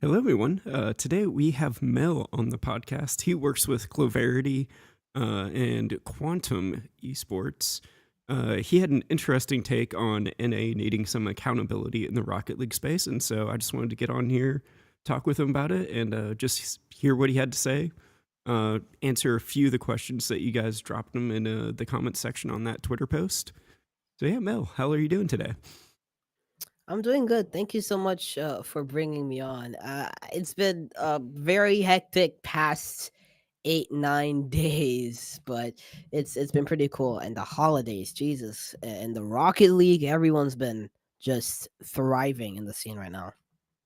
Hello, everyone. Today we have Mel on the podcast. He works with Cloverity and Quantum Esports. He had an interesting take on NA needing some accountability in the Rocket League space, and so I just wanted to get on here, talk with him about it, and just hear what he had to say. Answer a few of the questions that you guys dropped him in the comments section on that Twitter post. So yeah, Mel, how are you doing today? I'm doing good. Thank you so much for bringing me on. It's been a very hectic past 8 9 days, but it's been pretty cool. And the holidays, Jesus, and the Rocket League, everyone's been just thriving in the scene right now.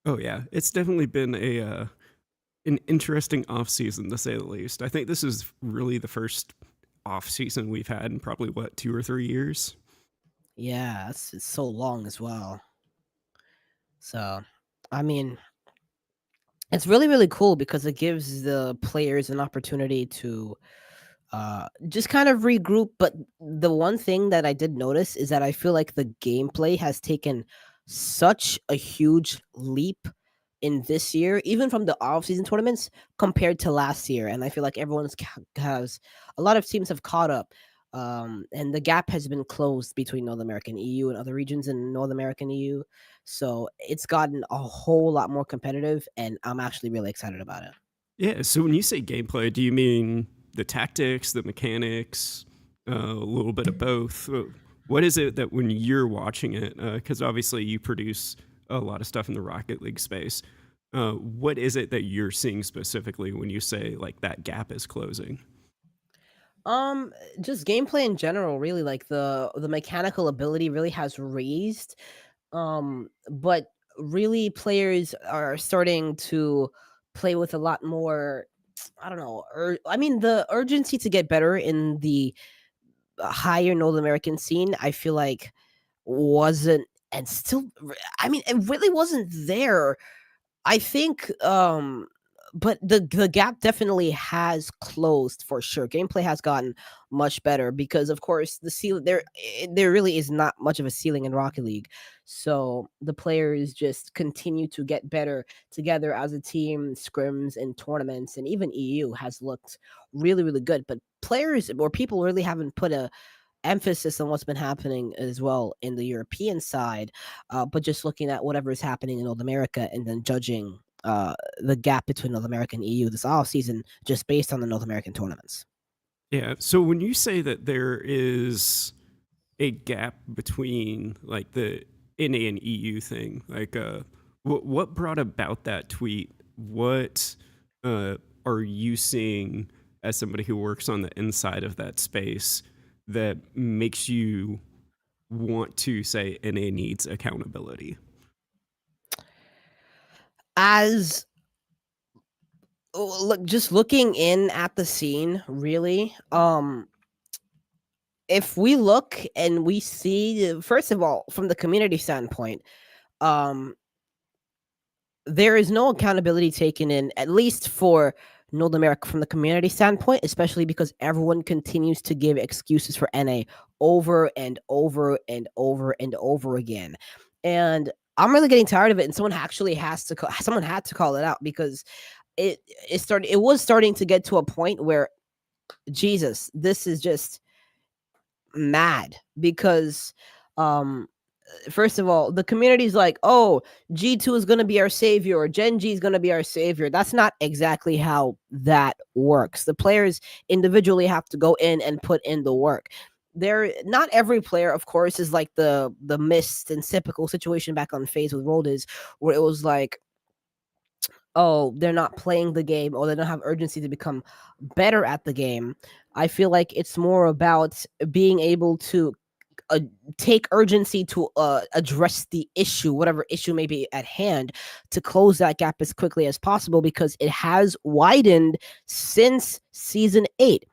Oh yeah, it's definitely been a an interesting off season to say the least. I think this is really the first off season we've had in probably what 2 or 3 years. Yeah, it's so long as well. So, I mean, it's really cool because it gives the players an opportunity to just kind of regroup. But the one thing that I did notice is that I feel like the gameplay has taken such a huge leap in this year, even from the off-season tournaments compared to last year. And I feel like has a lot of teams have caught up. And the gap has been closed between North American EU and other regions in North American EU. So it's gotten a whole lot more competitive, and I'm actually really excited about it. Yeah. So when you say gameplay, do you mean the tactics, the mechanics, a little bit of both? What is it that when you're watching it? Because obviously you produce a lot of stuff in the Rocket League space. What is it that you're seeing specifically when you say like that gap is closing? Um, just gameplay in general, really, like the mechanical ability really has raised. But really players are starting to play with a lot more I don't know, I mean the urgency to get better in the higher North American scene, I feel like wasn't and still I mean it really wasn't there. I think, but the gap definitely has closed for sure. Gameplay has gotten much better because, of course, the ceiling there really is not much of a ceiling in Rocket League. So the players just continue to get better together as a team. Scrims and tournaments, and even EU has looked really good. But players or people really haven't put a emphasis on what's been happening as well in the European side, but just looking at whatever is happening in North America and then judging the gap between North America and EU this off season just based on the North American tournaments. Yeah. So when you say that there is a gap between like the NA and EU thing, like what brought about that tweet? What are you seeing as somebody who works on the inside of that space that makes you want to say NA needs accountability? As look, just looking in at the scene, really, if we look and we see, first of all, from the community standpoint, um, there is no accountability taken in, at least for North America from the community standpoint, especially because everyone continues to give excuses for NA over and over and over and over again. And I'm really getting tired of it. And someone had to call it out because it it was starting to get to a point where Jesus, this is just mad because um first of all, the community's like, oh, G2 is going to be our savior or Gen G is going to be our savior. That's not exactly how that works. The players individually have to go in and put in the work. Not every player, of course, is like the mist and typical situation back on phase with Roldis, where it was like, oh, they're not playing the game or they don't have urgency to become better at the game. I feel like it's more about being able to uh, take urgency to address the issue, whatever issue may be at hand, to close that gap as quickly as possible because it has widened since season 8,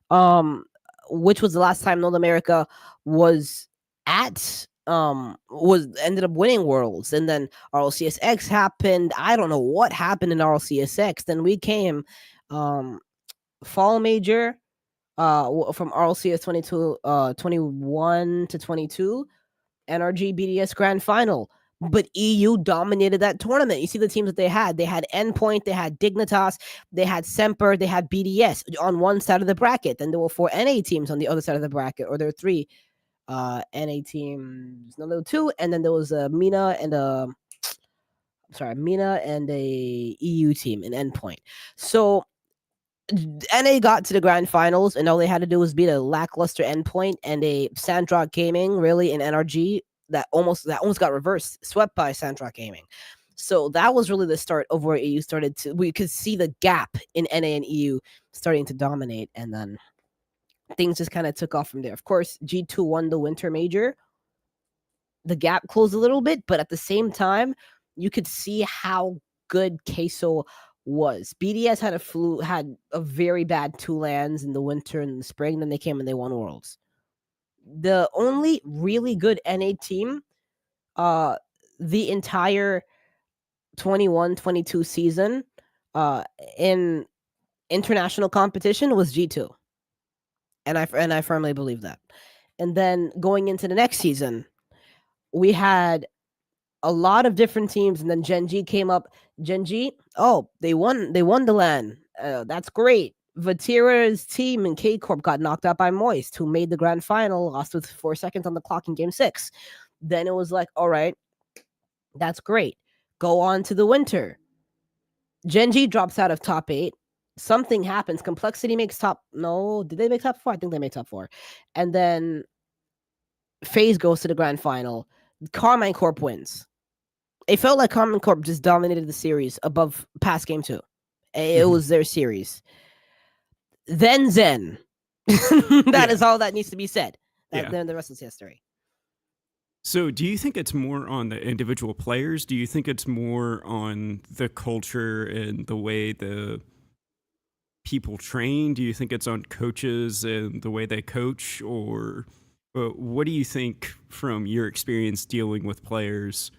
um, which was the last time North America was at was ended up winning worlds, and then RLCSX happened. I don't know what happened in RLCSX. Then we came um fall major from RLCS 22 21 to 22, NRG BDS Grand Final. but EU dominated that tournament. You see the teams that they had. They had Endpoint, they had Dignitas, they had Semper, they had BDS on one side of the bracket. Then there were 4 NA teams on the other side of the bracket, or there were 3 NA teams. No, there were 2, and then there was a Mina and a EU team in Endpoint. So NA got to the grand finals, and all they had to do was beat a lackluster Endpoint and a Sandrock Gaming, really, in NRG that almost got reversed, swept by Sandrock Gaming. So that was really the start of where EU started to. We could see the gap in NA and EU starting to dominate, and then things just kind of took off from there. Of course, G2 won the Winter Major. The gap closed a little bit, but at the same time, you could see how good Queso was. BDS had a very bad 2 lands in the winter and the spring. Then they came and they won Worlds. The only really good NA team, uh, the entire 21-22 season, in international competition was G2, and I firmly believe that. And then going into the next season, we had a lot of different teams, and then Gen G came up. Gen G, oh, they won the LAN. That's great. Vatira's team and K Corp got knocked out by Moist, who made the grand final, lost with 4 seconds on the clock in game 6. Then it was like, all right, that's great. Go on to the winter. Gen G drops out of top 8. Something happens. Complexity makes top. No, did they make top 4? I think they made top 4. And then FaZe goes to the grand final. Carmine Corp wins. It felt like Carmine Corp just dominated the series above past game 2. It was their series. Then Zen. That is all that needs to be said. Then the rest is history. So, do you think it's more on the individual players? Do you think it's more on the culture and the way the people train? Do you think it's on coaches and the way they coach? Or what do you think from your experience dealing with players?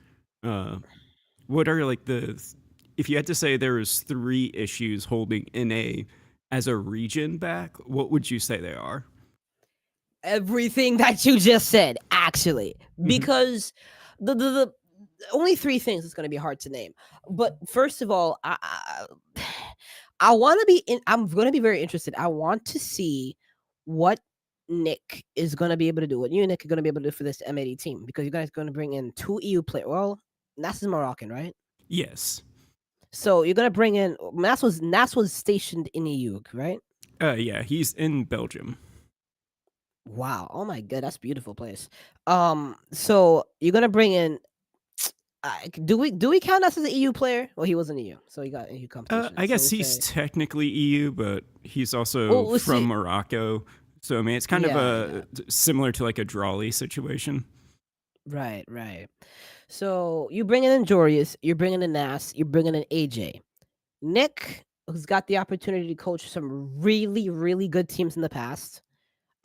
What are like if you had to say there was 3 issues holding NA as a region back, what would you say they are? Everything that you just said, actually, because the only 3 things is going to be hard to name. But first of all, I want to be in. I'm going to be very interested. I want to see what Nick is going to be able to do. What you and Nick are going to be able to do for this M80 team, because you guys are going to bring in 2 EU players. Well, Nas is Moroccan, right? Yes. So you're going to bring in Nas was stationed in EU, right? Yeah, he's in Belgium. Wow. Oh my god, that's a beautiful place. So you're gonna bring in. Do we count us as an EU player? Well, he was an EU, so he got EU competition. I guess so he's technically EU, but he's also Well, from see, Morocco. So I mean, it's kind of yeah. similar to like a Drawley situation. Right, right. So you bring in Jorius, you're bringing in Nas, you're bringing in AJ. Nick, who's got the opportunity to coach some really, really good teams in the past.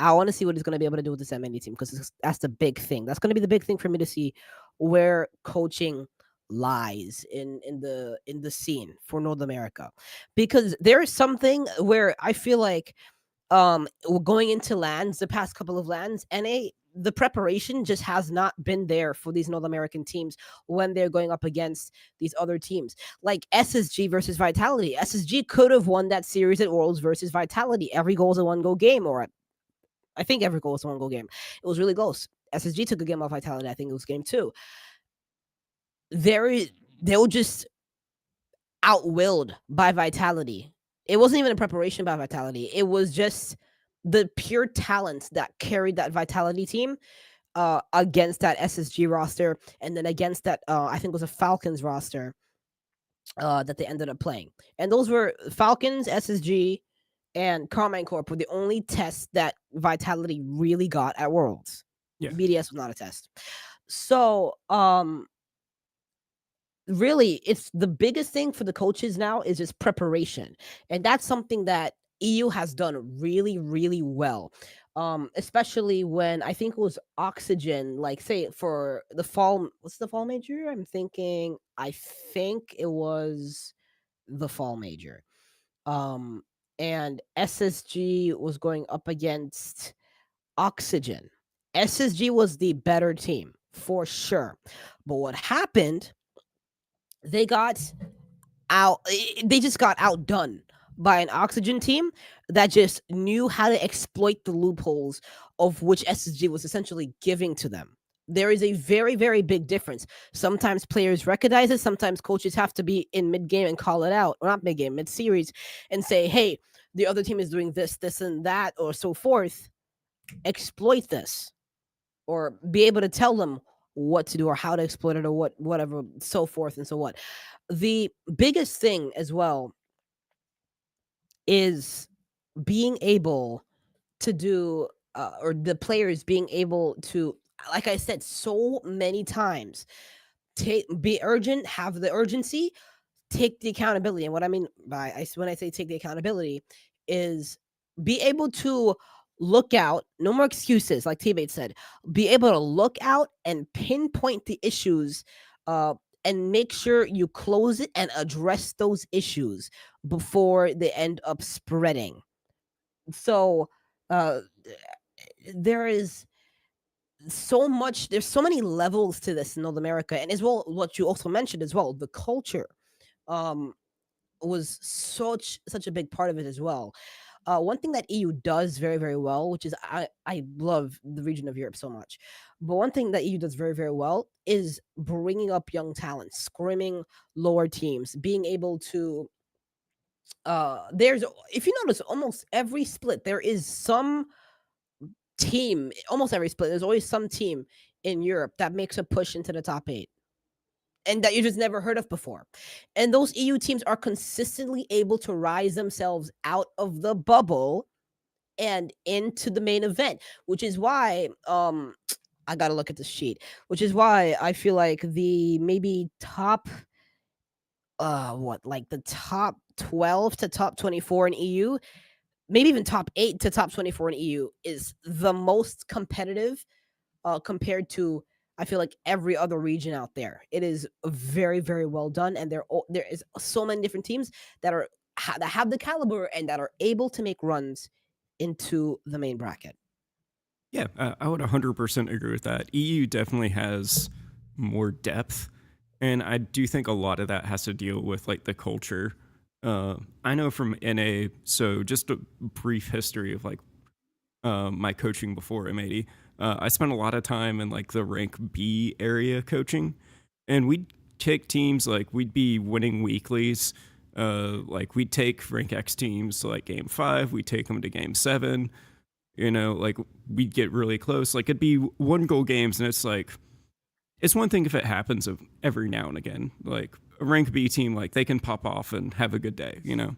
I want to see what he's going to be able to do with this M&E team, because that's the big thing. That's going to be the big thing for me to see where coaching lies in the scene for North America, because there is something where I feel like going into lands, the past couple of lands, the preparation just has not been there for these North American teams when they're going up against these other teams, like SSG versus Vitality. SSG could have won that series at Worlds versus Vitality. Every goal is a 1-goal game, or I think every goal was a 1-goal game. It was really close. SSG took a game off Vitality. I think it was game 2. They were just outwilled by Vitality. It wasn't even a preparation by Vitality. It was just the pure talent that carried that Vitality team against that SSG roster, and then against that I think it was a Falcons roster that they ended up playing. And those were Falcons, SSG, and Carmine Corp were the only tests that Vitality really got at Worlds. Yeah. BDS was not a test. So, really, it's the biggest thing for the coaches now is just preparation. And that's something that EU has done really, really well. Especially when I think it was Oxygen, like say for the fall, what's the fall major? I think it was the fall major. And SSG was going up against Oxygen. SSG was the better team. for sure. But what happened, they got they just got outdone by an oxygen team that just knew how to exploit the loopholes of which SSG was essentially giving to them. There is a very, very big difference. Sometimes players recognize it. Sometimes coaches have to be in mid game and call it out, or not mid game, mid series, and say, "Hey, the other team is doing this, this, and that, or so forth. Exploit this, or be able to tell them what to do or how to exploit it, or whatever, so forth and so what." The biggest thing as well is being able to do, or the players being able to, like I said so many times, be urgent, have the urgency, take the accountability. And what I mean by when I say take the accountability is be able to look out, no more excuses, like teammates said, be able to look out and pinpoint the issues, uh, and make sure you close it and address those issues before they end up spreading. So, uh, there is there's so many levels to this in North America. And as well, what you also mentioned as well, the culture. Um, was such a big part of it as well. One thing that EU does very very well, which is I love the region of Europe so much, but one thing that EU does very very well is bringing up young talent, screaming lower teams, being able to. There's if you notice, almost every split there is some team. Almost every split, there's always some team in Europe that makes a push into the top eight and that you just never heard of before. And those EU teams are consistently able to rise themselves out of the bubble and into the main event, which is why I got to look at this sheet, which is why I feel like the maybe top what like the top 12 to top 24 in EU, maybe even top 8 to top 24 in EU is the most competitive, compared to, I feel like, every other region out there. It is very very well done, and there is so many different teams that that have the caliber and that are able to make runs into the main bracket. Yeah, I would 100% agree with that. EU definitely has more depth, and I do think a lot of that has to deal with like the culture. I know from NA, so just a brief history of like my coaching before M80. I spent a lot of time in like the rank B area coaching, and we'd take teams like we'd be winning weeklies. Like we'd take rank X teams to like game 5, we'd take them to game 7. You know, like we'd get really close. Like it'd be 1 goal games, and it's like it's one thing if it happens of every now and again. Like a rank B team, like they can pop off and have a good day. You know,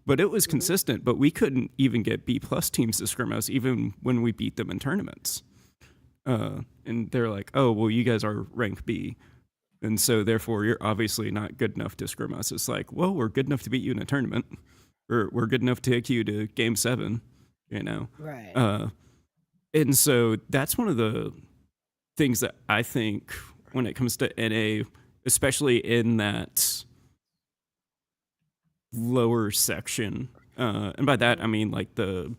but it was Mhm. consistent. But we couldn't even get B plus teams to scrim us, even when we beat them in tournaments. And they're like, "Oh, well, you guys are rank B, and so therefore you're obviously not good enough to scrim us." It's like, well, we're good enough to beat you in a tournament, or we're good enough to take you to game 7. You know, Right. uh, and so that's one of the things that I think when it comes to NA, especially in that lower section, and by that I Mhm. mean like the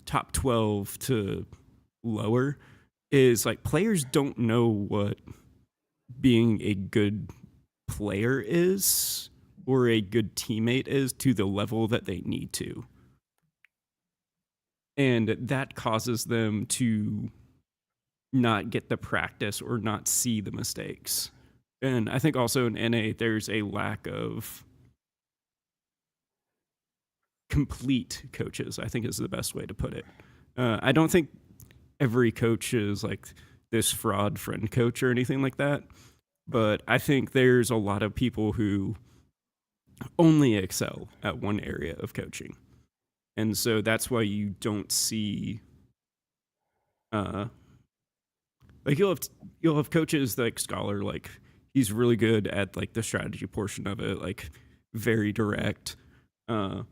top 12 to lower, is like players don't know what being a good player is or a good teammate is to the level that they need to. And that causes them to not get the practice or not see the mistakes. And I think also in NA, there's a lack of complete coaches, I think is the best way to put it. I don't think every coach is like this fraud friend coach or anything like that. But I think there's a lot of people who only excel at one area of coaching. And so that's why you don't see uh like you'll have coaches like Scholar, like he's really good at like the strategy portion of it, like very direct. Uh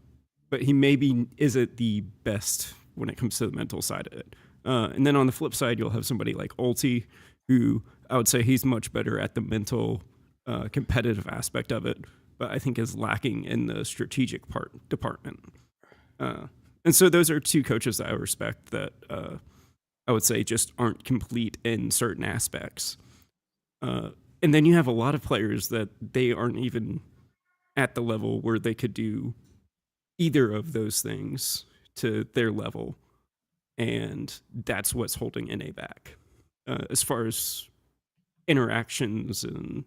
but he maybe isn't the best when it comes to the mental side of it. And then on the flip side, you'll have somebody like Ulti, who I would say he's much better at the mental, competitive aspect of it, but I think is lacking in the strategic department. Uh, and so those are two coaches that I respect that I would say, just aren't complete in certain aspects. Uh, and then you have a lot of players that they aren't even at the level where they could do either of those things to their level. And that's what's holding NA back. As far as interactions, and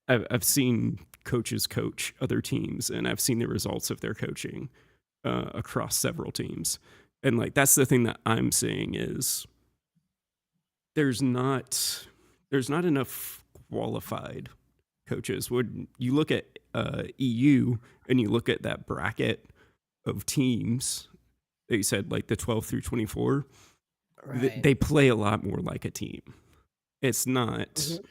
I've seen coaches coach other teams, and I've seen the results of their coaching across several teams. And like that's the thing that I'm seeing is there's not there's not enough qualified coaches. When you look at EU and you look at that bracket of teams that you said, like the 12 through 24, Right. they play a lot more like a team. It's not, Mhm.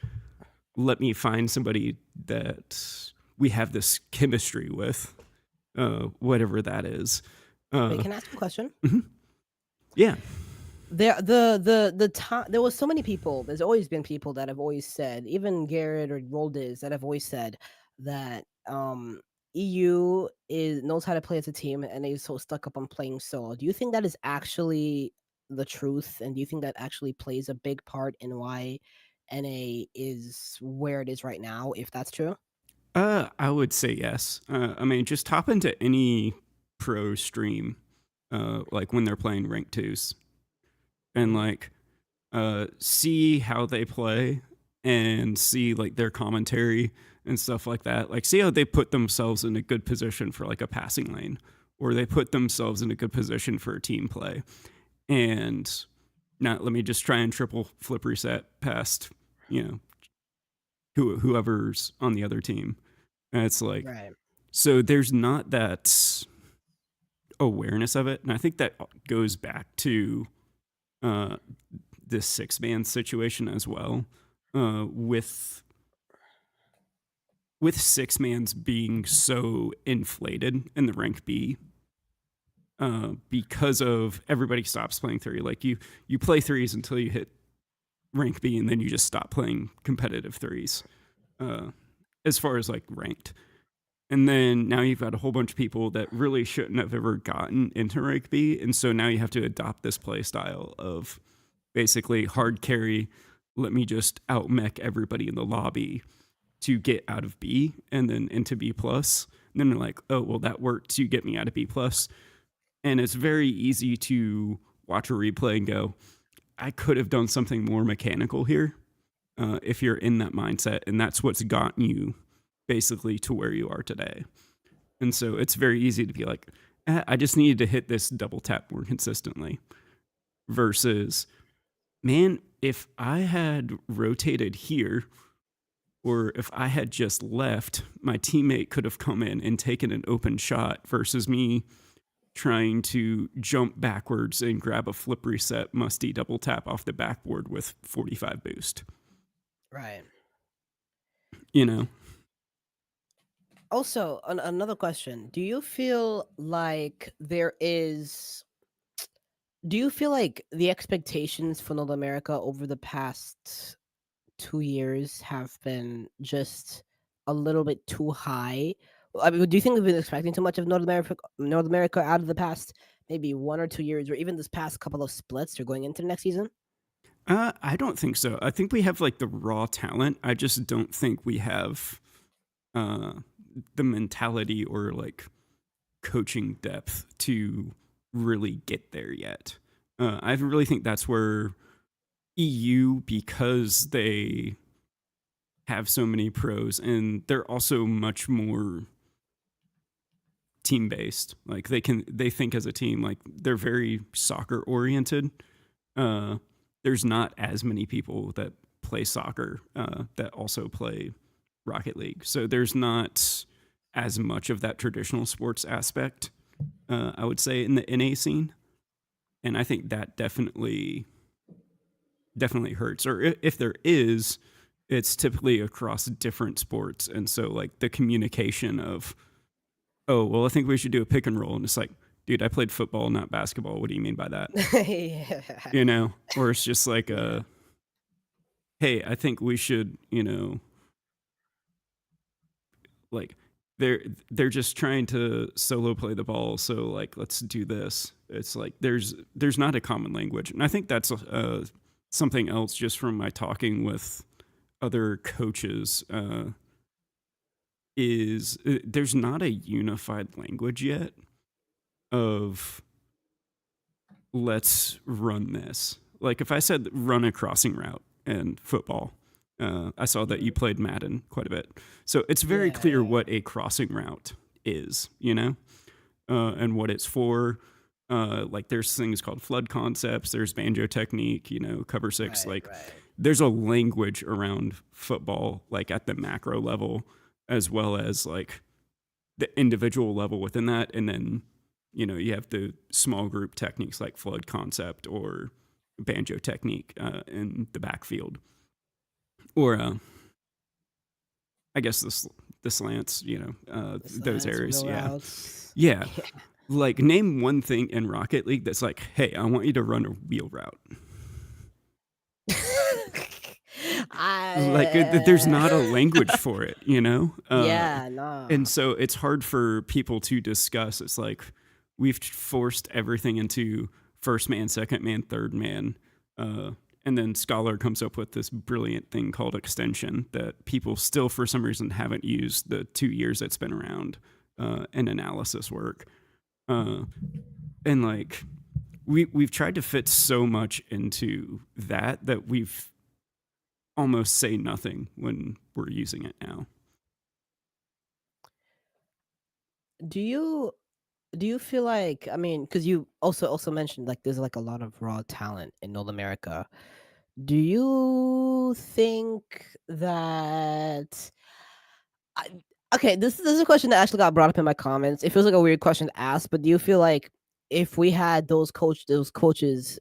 let me find somebody that we have this chemistry with, whatever that is. Wait, Uh, can I ask you a question? mhm. Yeah. The time there was so many people. There's always been people that have always said, even Garrett or Roldes, that have always said that EU is knows how to play as a team, and they're so stuck up on playing solo. Do you think that is actually the truth, and do you think that actually plays a big part in why NA is where it is right now? If that's true. I would say yes. I mean, just hop into any pro stream, like when they're playing rank twos, and Hmm. like see how they play and see like their commentary and stuff like that. Like see how they put themselves in a good position for like a passing lane, or they put themselves in a good position for a team play. And not let me just try and triple flip reset past, you know, whoever's on the other team. And it's like, Right. so there's not that awareness of it. And I think that goes back to uh, this 6-man situation as well. With 6-mans being so inflated in the rank B, because of everybody stops playing three. Like you play threes until you hit rank B, and then you just stop playing competitive threes. Uh, as far as like ranked, and then now you've got a whole bunch of people that really shouldn't have ever gotten into rank B, and so now you have to adopt this play style of basically hard carry. Let me just out mech everybody in the lobby to get out of B and then into B plus. And then they're like, oh well, that worked to get me out of B plus. And it's very easy to watch a replay and go, I could have done something more mechanical here. If you're in that mindset, and that's what's gotten you basically to where you are today. And so it's very easy to be like, I just needed to hit this double tap more consistently. Versus, man, if I had rotated here, or if I had just left, my teammate could have come in and taken an open shot versus me trying to jump backwards and grab a flip reset musty double tap off the backboard with 45 boost. Right. You know? Also, another question: Do you feel like there is do you feel like the expectations for North America over the past 2 years have been just a little bit too high? I mean, do you think we've been expecting too much of North America out of the past maybe 1 or 2 years, or even this past couple of splits or going into next season? I don't think so. I think we have like the raw talent. I just don't think we have uh, the mentality or like coaching depth to really get there yet. I really think that's where EU, because they have so many pros and they're also much more team based. Like they think as a team. Like they're very soccer oriented. Uh, there's not as many people that play soccer that also play Rocket League. So there's not as much of that traditional sports aspect, I would say, in the NA scene. And I think that definitely hurts. Or if there is, it's typically across different sports. And so, like, the communication of, oh, well, I think we should do a pick and roll. And it's like, dude, I played football, not basketball. What do you mean by that? Yeah. You know? Or it's just like, Yeah. hey, I think we should, like, they're they're just trying to solo play the ball. So like, let's do this. It's like there's not a common language, and I think that's something else just from my talking with other coaches. Is there's not a unified language yet of let's run this. Like if I said run a crossing route in football, I saw that you Mhm. played Madden quite a bit. So it's very Yeah, clear yeah. what a crossing route is, and what it's for. Like there's things called flood concepts, there's banjo technique, cover six. Right, Like right. there's a language around football, like at the macro level, as well as like the individual level within that. And then, you have the small group techniques like flood concept or banjo technique in the backfield. Or I guess the slants, The those slants, areas. wheel Yeah. routes. Yeah. Like name one thing in Rocket League that's like, hey, I want you to run a wheel route. Like there's I not a language for it. yeah, And nah. so it's hard for people to discuss. It's like we've forced everything into first man, second man, third man. Uh, and then Scholar comes up with this brilliant thing called extension that people still, for some reason, haven't used the 2 years it's been around in analysis work. Uh, and like we've tried to fit so much into that we've almost say nothing when we're using it now. Do you do you feel like, I mean, because you also mentioned like there's like a lot of raw talent in North America. Do you think that I, okay, this is a question that actually got brought up in my comments. It feels like a weird question to ask, but do you feel like if we had those coaches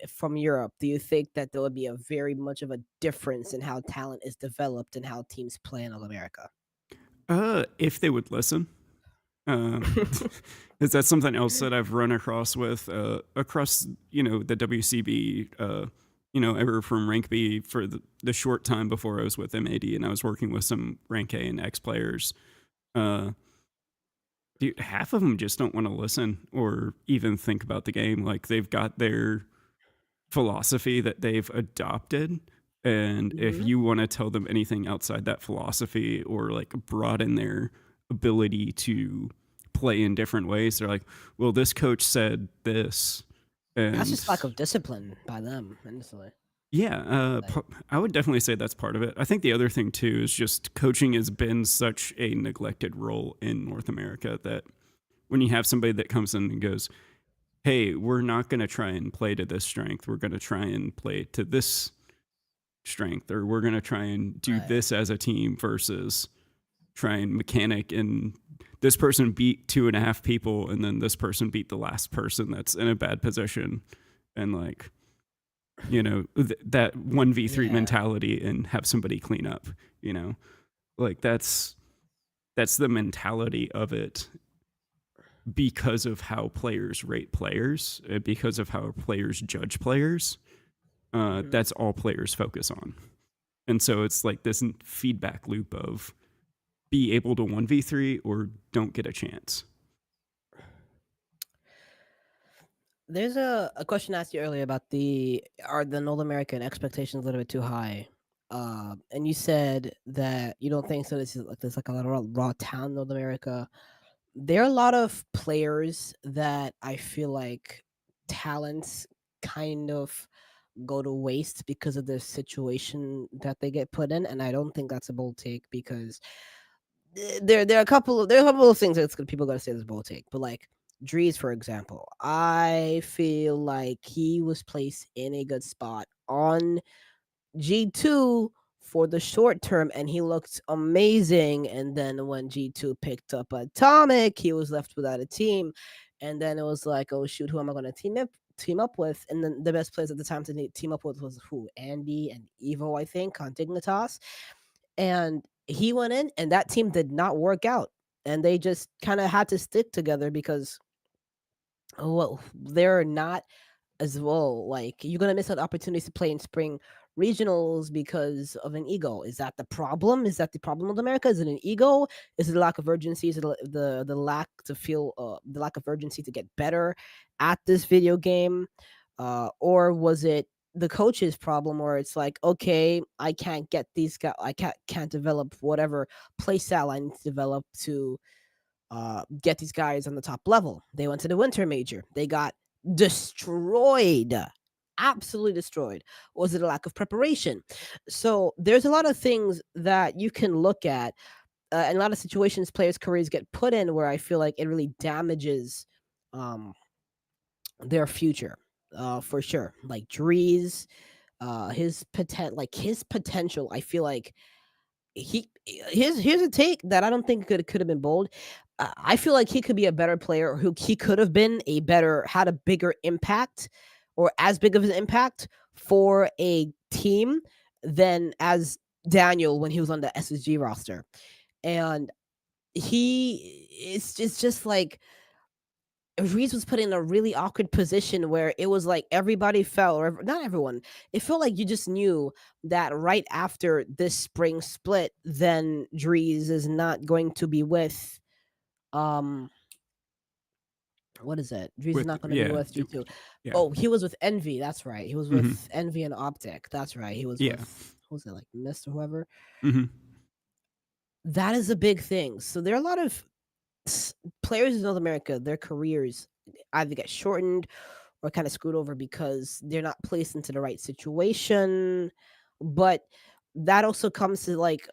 from Europe, do you think that there would be a very much of a difference in how talent is developed and how teams play in North America? If they would listen, uh, is that something else that I've run across the WCB, ever from rank B for the short time before I was with MAD and I was working with some rank A and X players. Uh, Dude, half of them just don't want to listen or even think about the game. Like they've got their philosophy that they've adopted. And if Mhm. you want to tell them anything outside that philosophy or like broaden their ability to play in different ways, they're like, well, this coach said this. That's And just lack of discipline by them, honestly. yeah, Like, I would definitely say that's part of it. I think the other thing too is just coaching has been such a neglected role in North America that when you have somebody that comes in and goes, hey, we're not going to try and play to this strength. We're going to try and play to this strength, or we're going to try and do right. this as a team versus try and mechanic. And this person beat two and a half people, and then this person beat the last person that's in a bad position. And like, that 1v3 Yeah. mentality and have somebody clean up, like that's the mentality of it because of how players rate players, because of how players judge players. Mhm. That's all players focus on. And so it's like this feedback loop of be able to 1v3 or don't get a chance. There's a question I asked you earlier about are the North American expectations a little bit too high? And you said that you don't think so. This is like there's like a lot of raw talent in North America. There are a lot of players that I feel like talents kind of go to waste because of the situation that they get put in, and I don't think that's a bold take because there are a couple of things that people gotta say this bold take, but like Drees, for example, I feel like he was placed in a good spot on G2 for the short term, and he looked amazing. And then when G2 picked up Atomic, he was left without a team. And then it was like, oh shoot, who am I going to team up with? And then the best players at the time to team up with was who? Andy and Evo, I think, on Dignitas. And he went in, and that team did not work out. And they just kind of had to stick together because, well, they're not as well. Like you're gonna miss out opportunities to play in spring regionals because of an ego. Is that the problem? Is that the problem with America? Is it an ego? Is it a lack of urgency? Is it the lack to feel the lack of urgency to get better at this video game? Or was it the coach's problem where it's like, okay, I can't get these guys, I can't develop whatever play style I need to develop to get these guys on the top level. They went to the winter major. They got destroyed, absolutely destroyed. Was it a lack of preparation? So there's a lot of things that you can look at, and a lot of situations players' careers get put in where I feel like it really damages um, their future, for sure. Like Drees, his potential. I feel like he here's a take that I don't think could have been bold. I feel like he could be a better player. Who he could have been a better, had a bigger impact, or as big of an impact for a team than as Daniel when he was on the SSG roster. And it's just like Reeves was put in a really awkward position where it was like everybody felt, or not everyone, it felt like you just knew that right after this spring split, then Drees is not going to be with, um, what is it? Drees is With not going to be yeah, with G2. yeah, Oh, he was with Envy. That's right. He was with hmm Envy and Optic. That's right. He was yeah, with, what was it, like Mist or whoever? hmm That is a big thing. So there are a lot of players in North America, their careers either get shortened or kind of screwed over because they're not placed into the right situation. But that also comes to like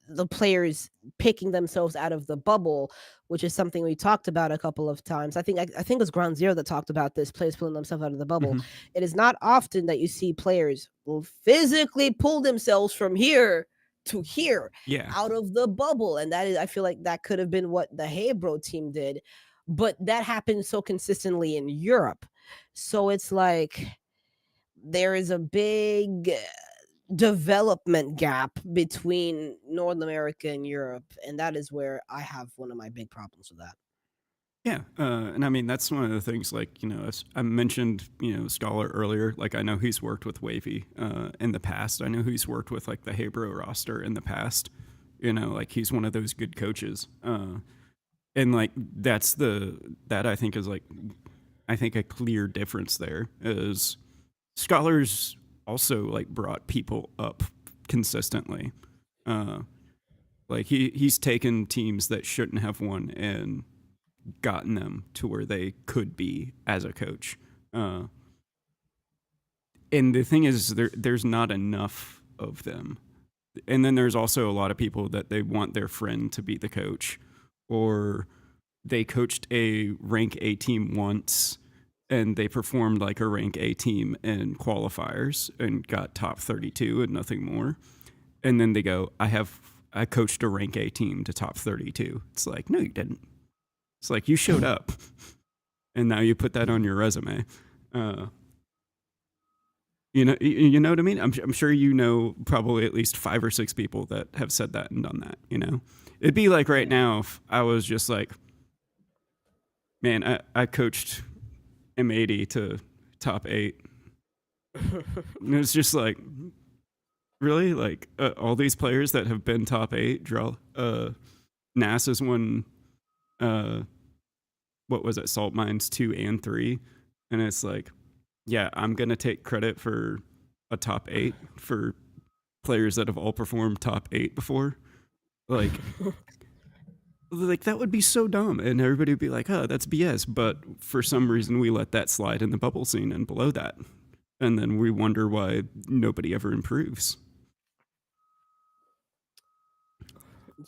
the players picking themselves out of the bubble, which is something we talked about a couple of times. I think it was Ground Zero that talked about this, players pulling themselves out of the bubble. hmm It is not often that you see players will physically pull themselves from here to here yeah, out of the bubble. And that is, I feel like that could have been what the Hey Bro team did, but that happens so consistently in Europe. So it's like there is a big development gap between North America and Europe, and that is where I have one of my big problems with that. yeah. And I mean that's one of the things. Like as I mentioned, Scholar earlier. Like I know he's worked with Wavy in the past. I know he's worked with like the Hebrew roster in the past. Like he's one of those good coaches. And like that I think is like I think a clear difference there is Scholars also like brought people up consistently. Uh, like he's taken teams that shouldn't have won and gotten them to where they could be as a coach. Uh, and the thing is, there's not enough of them. And then there's also a lot of people that they want their friend to be the coach, or they coached a rank A team once and they performed like a rank A team in qualifiers and got top 32 and nothing more. And then they go, I coached a rank A team to top 32. It's like, no, you didn't. It's like you showed up and now you put that on your resume. Uh, you know what I mean? I'm sure probably at least 5 or 6 people that have said that and done that. It'd be like right Yeah. now if I was just like, man, I coached M80 to top 8. And it's just like, really? Like, all these players that have been top 8 draw. Nas has won, uh, what was it, Salt Mines 2 and 3. And it's like, yeah, I'm going to take credit for a top 8 for players that have all performed top 8 before. Like, that would be so dumb, and everybody would be like, "Oh, that's BS." But for some reason, we let that slide in the bubble scene and below that, and then we wonder why nobody ever improves.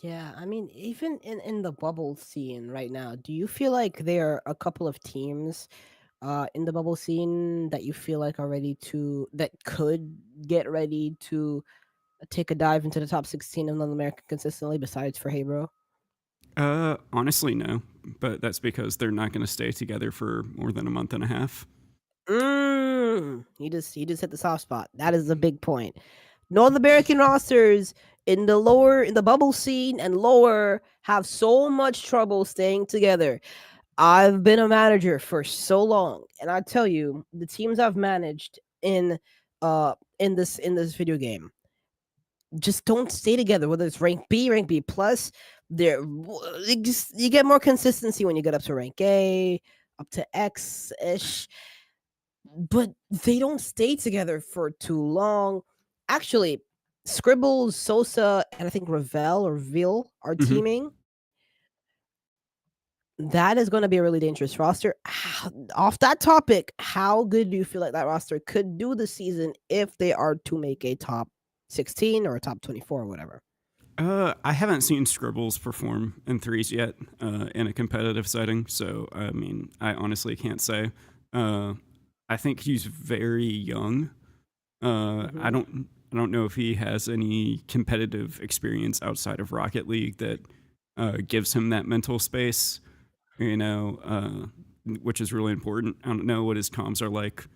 Yeah, I mean, even in the bubble scene right now, do you feel like there are a couple of teams in the bubble scene that you feel like are ready to that could get ready to take a dive into the top 16 of North America consistently besides for Hey Bro? Honestly, no, but that's because they're not going to stay together for more than a month and a half. He just hit the soft spot. That is the big point. North American rosters in the bubble scene and lower have so much trouble staying together. I've been a manager for so long, and I tell you, the teams I've managed in in this video game just don't stay together. Whether it's rank B plus, you get more consistency when you get up to rank A, up to X ish, but they don't stay together for too long. Actually, Scribbles, Sosa, and I think Ravel or Vil are Hmm. teaming. That is going to be a really dangerous roster. Off that topic, how good do you feel like that roster could do this season if they are to make a top 16 or a top 24 or whatever? I haven't seen Scribbles perform in threes yet in a competitive setting, so I mean, I honestly can't say. Uh, I think he's very young. I Hmm. don't know if he has any competitive experience outside of Rocket League that gives him that mental space. Which is really important. I don't know what his comms are like.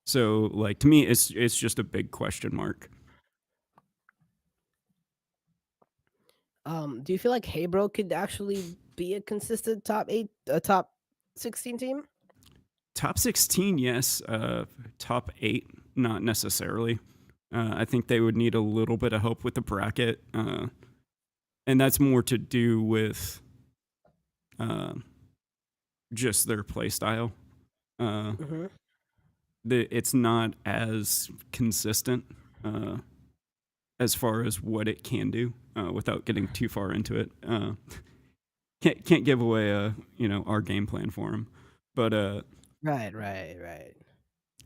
So, like to me, it's just a big question mark. Do you feel like Haybro could actually be a consistent top 16 team? Top 16, yes. Top 8, not necessarily. I think they would need a little bit of help with the bracket, and that's more to do with uh, just their play style. Uh, Hmm. it's not as consistent uh, as far as what it can do without getting too far into it. Can't give away our game plan for them, but Right, right, right.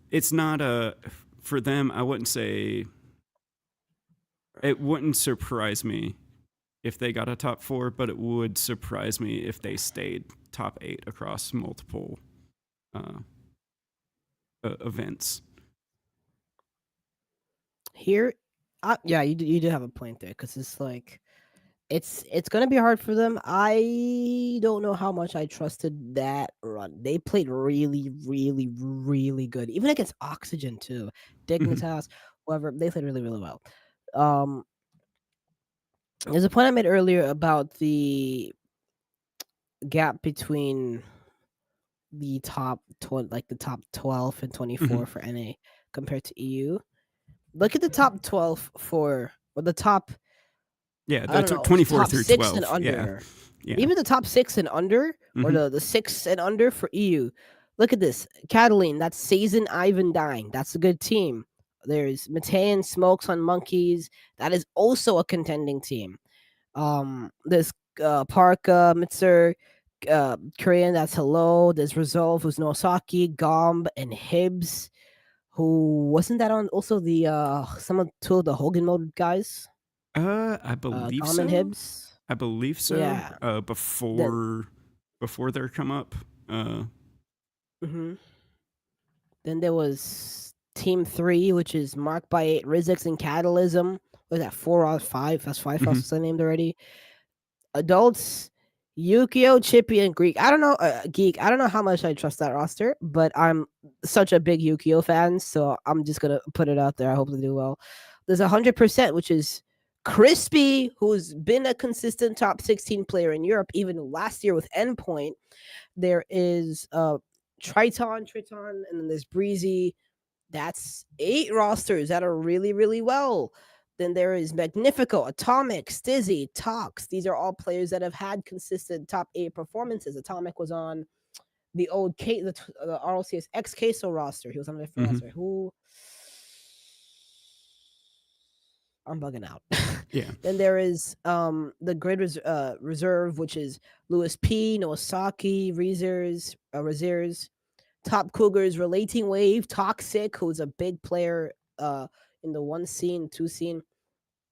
it's not a for them. I wouldn't say it wouldn't surprise me if they got a top 4, but it would surprise me if they stayed top 8 across multiple uh, events. Here, yeah, you do have a point there because it's like it's gonna be hard for them. I don't know how much I trusted that run. They played really, really, really good, even against Oxygen too. Mhm. Dignitas, whoever they played really, really well. Um, there's a point I made earlier about the gap between the top 12 and Mhm. 24 for NA compared to EU. Look at the top 12 for or the top Yeah, I the don't know, 24 top through 6 and 12. Yeah, under. yeah. Even the top 6 and under or Hmm. the 6 and under for EU. Look at this. Cataline, that's Sazen Ivan Dine. That's a good team. There's Matean Smokes on Monkeys. That is also a contending team. There's Parka, Mitzer, Korean, that's Hello. There's Resolve, who's Nosaki, Gomb, and Hibs, who wasn't that on also the some of two of the Hogan mode guys? I believe Gomb and so. Hibs. I believe so. Yeah. Then Before their come up. mhm. Then there was Team 3, which is Mark by 8, Rizix and Catalysm. Was that 4 out of 5? That's 5 Mhm. rosters I named already. Adults, Yukio, Chippy, and Greek. I don't know, Geek. I don't know how much I trust that roster, but I'm such a big Yukio fan, so I'm just gonna put it out there. I hope they do well. There's 100%, which is Crispy, who's been a consistent top 16 player in Europe, even last year with Endpoint. There is Triton, and then there's Breezy. That's 8 rosters that are really, really well. Then there is Magnifico, Atomic, Stizzy, Tox. These are all players that have had consistent top 8 performances. Atomic was on the old the RLCS X Queso roster. He was on a different Mhm. roster. Who I'm bugging out. Yeah. Then there is the reserve, which is Lewis P, Noasaki, Reserves, Top Cougars, Relating Wave, Toxic, who's a big player in the 1 scene, 2 scene,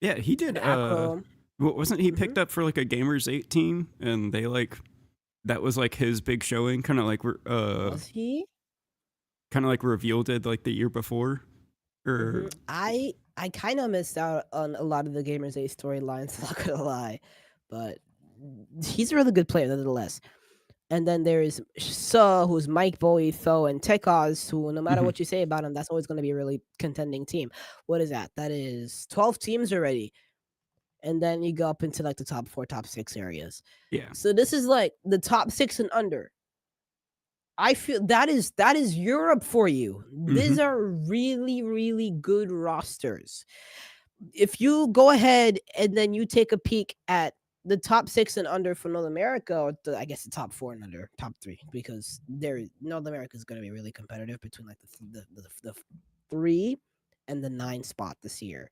Yeah, he did. and Acro. Wasn't he Hmm. picked up for like a Gamers 8 team, and they like that was like his big showing, Was he? kind of like Reveal did like the year before, or I kind of missed out on a lot of the Gamers A storylines, not gonna lie, but he's a really good player nonetheless. And then there is Suh, who's Mike Bowie, Tho, and Tekaz, who no matter Mhm. what you say about him, that's always going to be a really contending team. What is that? That is 12 teams already. And then you go up into like the top 4, top 6 areas. Yeah. So this is like the top 6 and under. I feel that is Europe for you. Mm-hmm. These are really, really good rosters. If you go ahead and then you take a peek at the top six and under for North America, or I guess the top four and under, top three, because North America is going to be really competitive between like the 3 and the 9 spot this year.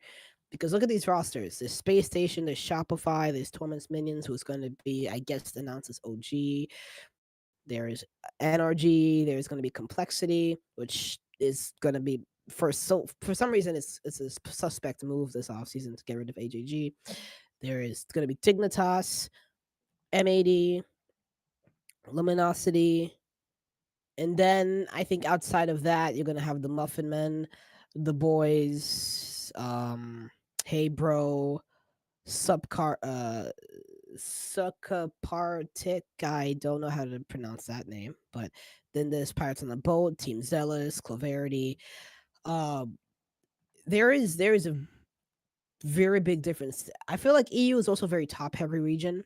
Because look at these rosters. There's Space Station, there's Shopify, there's Torment's Minions, who's going to be, I guess, announced as OG. There's NRG. There's going to be Complexity, which is going to be for some reason it's a suspect move this offseason to get rid of AJG. There is going to be Dignitas, M80, Luminosity, and then I think outside of that you're going to have the Muffin Men, the Boys, Hey Bro, Subcar Sukapartik. I don't know how to pronounce that name, but then there's Pirates on the Boat, Team Zealous, Cloverity. Um, there is a very big difference. I feel like EU is also a very top heavy region,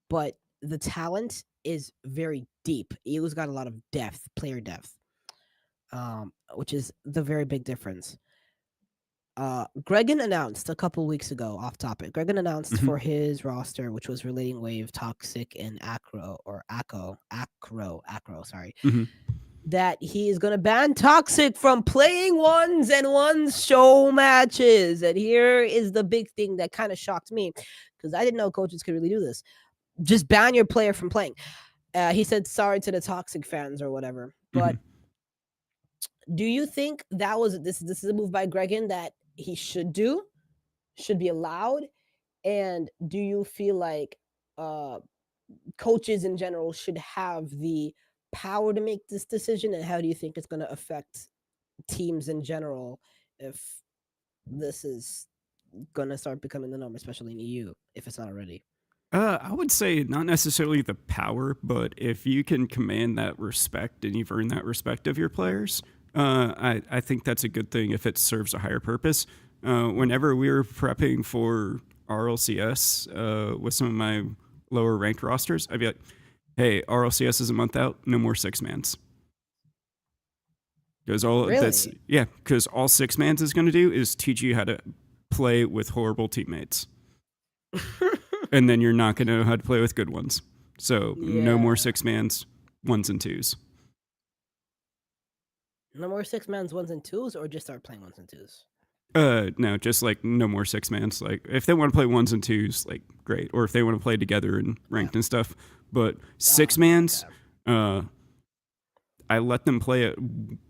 but the talent is very deep. EU's got a lot of depth, player depth, which is the very big difference. Gregan announced a couple weeks ago, off topic. Gregan announced Mm-hmm. for his roster, which was Relating Wave, Toxic, and Acro, sorry, Mm-hmm. that he is going to ban Toxic from playing ones and ones show matches. And here is the big thing that kind of shocked me because I didn't know coaches could really do this. Just ban your player from playing. He said sorry to the Toxic fans or whatever. Mm-hmm. But do you think that was this is a move by Gregan that he should do? Should be allowed? And do you feel like uh, coaches in general should have the power to make this decision? And how do you think it's going to affect teams in general if this is going to start becoming the norm, especially in EU, if it's not already? I would say not necessarily the power, but if you can command that respect and you've earned that respect of your players, I think that's a good thing if it serves a higher purpose. Whenever we were prepping for RLCS with some of my lower ranked rosters, I'd be like, hey, RLCS is a month out, no more six mans. Because Really? because all six mans is going to do is teach you how to play with horrible teammates, and then you're not going to know how to play with good ones. So no more Yeah. six mans, ones and twos. No more six mans, ones and twos, or just start playing ones and twos. No, just like no more six mans. Like if they want to play ones and twos, like great. Or if they want to play together and Yeah. ranked and stuff. But six Okay. mans, Okay. uh, I let them play it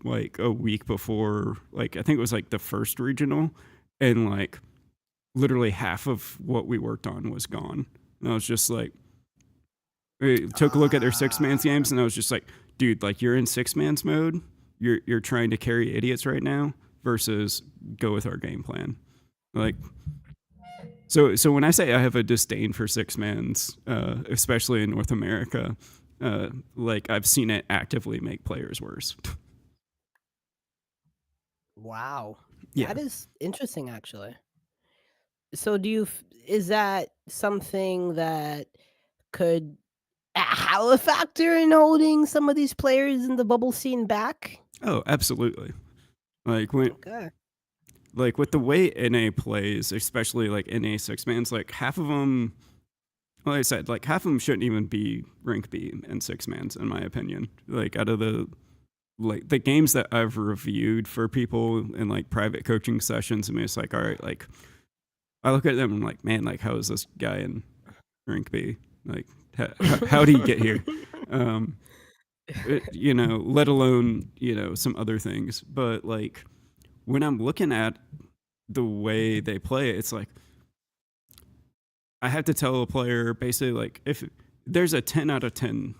like a week before. Like I think it was like the first regional, and like literally half of what we worked on was gone. And I was just like, we took a look at their six man's games, and I was just like, dude, like you're in six man's mode. You're trying to carry idiots right now versus go with our game plan. Like so when I say I have a disdain for six mans, especially in North America, like I've seen it actively make players worse. Wow. Yeah. That is interesting, actually. So, is that something that could have a factor in holding some of these players in the bubble scene back? Oh, absolutely. Like when Okay. like with the way NA plays, especially like NA six mans, like half of them, like I said, like half of them shouldn't even be rank B and six mans, in my opinion. Like out of the games that I've reviewed for people in like private coaching sessions, I mean, it's like, all right, like I look at them and I'm like, man, like how is this guy in rank B? Like how did he get here? Um, let alone some other things. But like when I'm looking at the way they play, it's like I have to tell a player basically like if there's a 10 out of 10,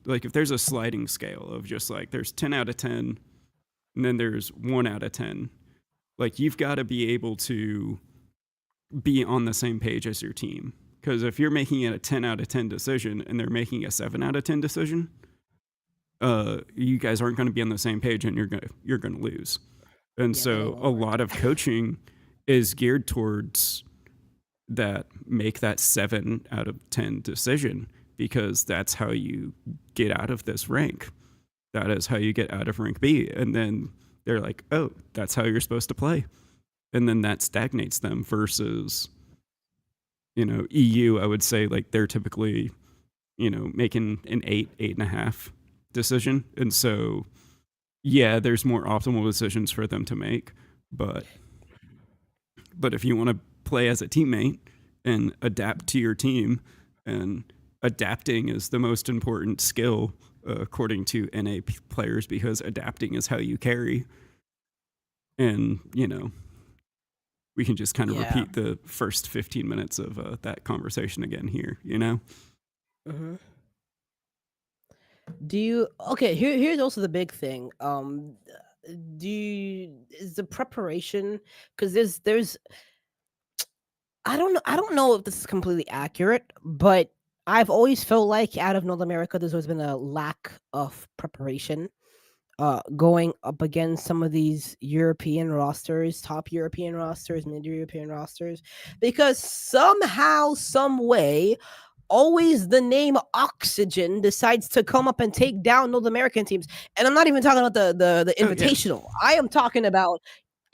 like if there's a sliding scale of just like there's 10 out of 10 and then there's 1 out of 10, like you've got to be able to be on the same page as your team. Because if you're making it a 10 out of 10 decision and they're making a 7 out of 10 decision, you guys aren't going to be on the same page and you're gonna lose. And Yeah, that ain't so gonna a work. lot of coaching is geared towards that make that 7 out of 10 decision because that's how you get out of this rank. That is how you get out of rank B. And then they're like, oh, that's how you're supposed to play. And then that stagnates them versus, EU, I would say like they're typically, making an 8.5 decision. And so, yeah, there's more optimal decisions for them to make. But if you want to play as a teammate and adapt to your team, and adapting is the most important skill according to NA players, because adapting is how you carry. And we can just kind of Yeah. repeat the first 15 minutes of that conversation again here. Hmm. Do you okay, here's also the big thing. Do you is the preparation, because there's I don't know if this is completely accurate, but I've always felt like out of North America there's always been a lack of preparation going up against some of these European rosters, top European rosters, mid European rosters, because somehow, some way, always the name Oxygen decides to come up and take down North American teams. And I'm not even talking about the Oh yeah. invitational. I am talking about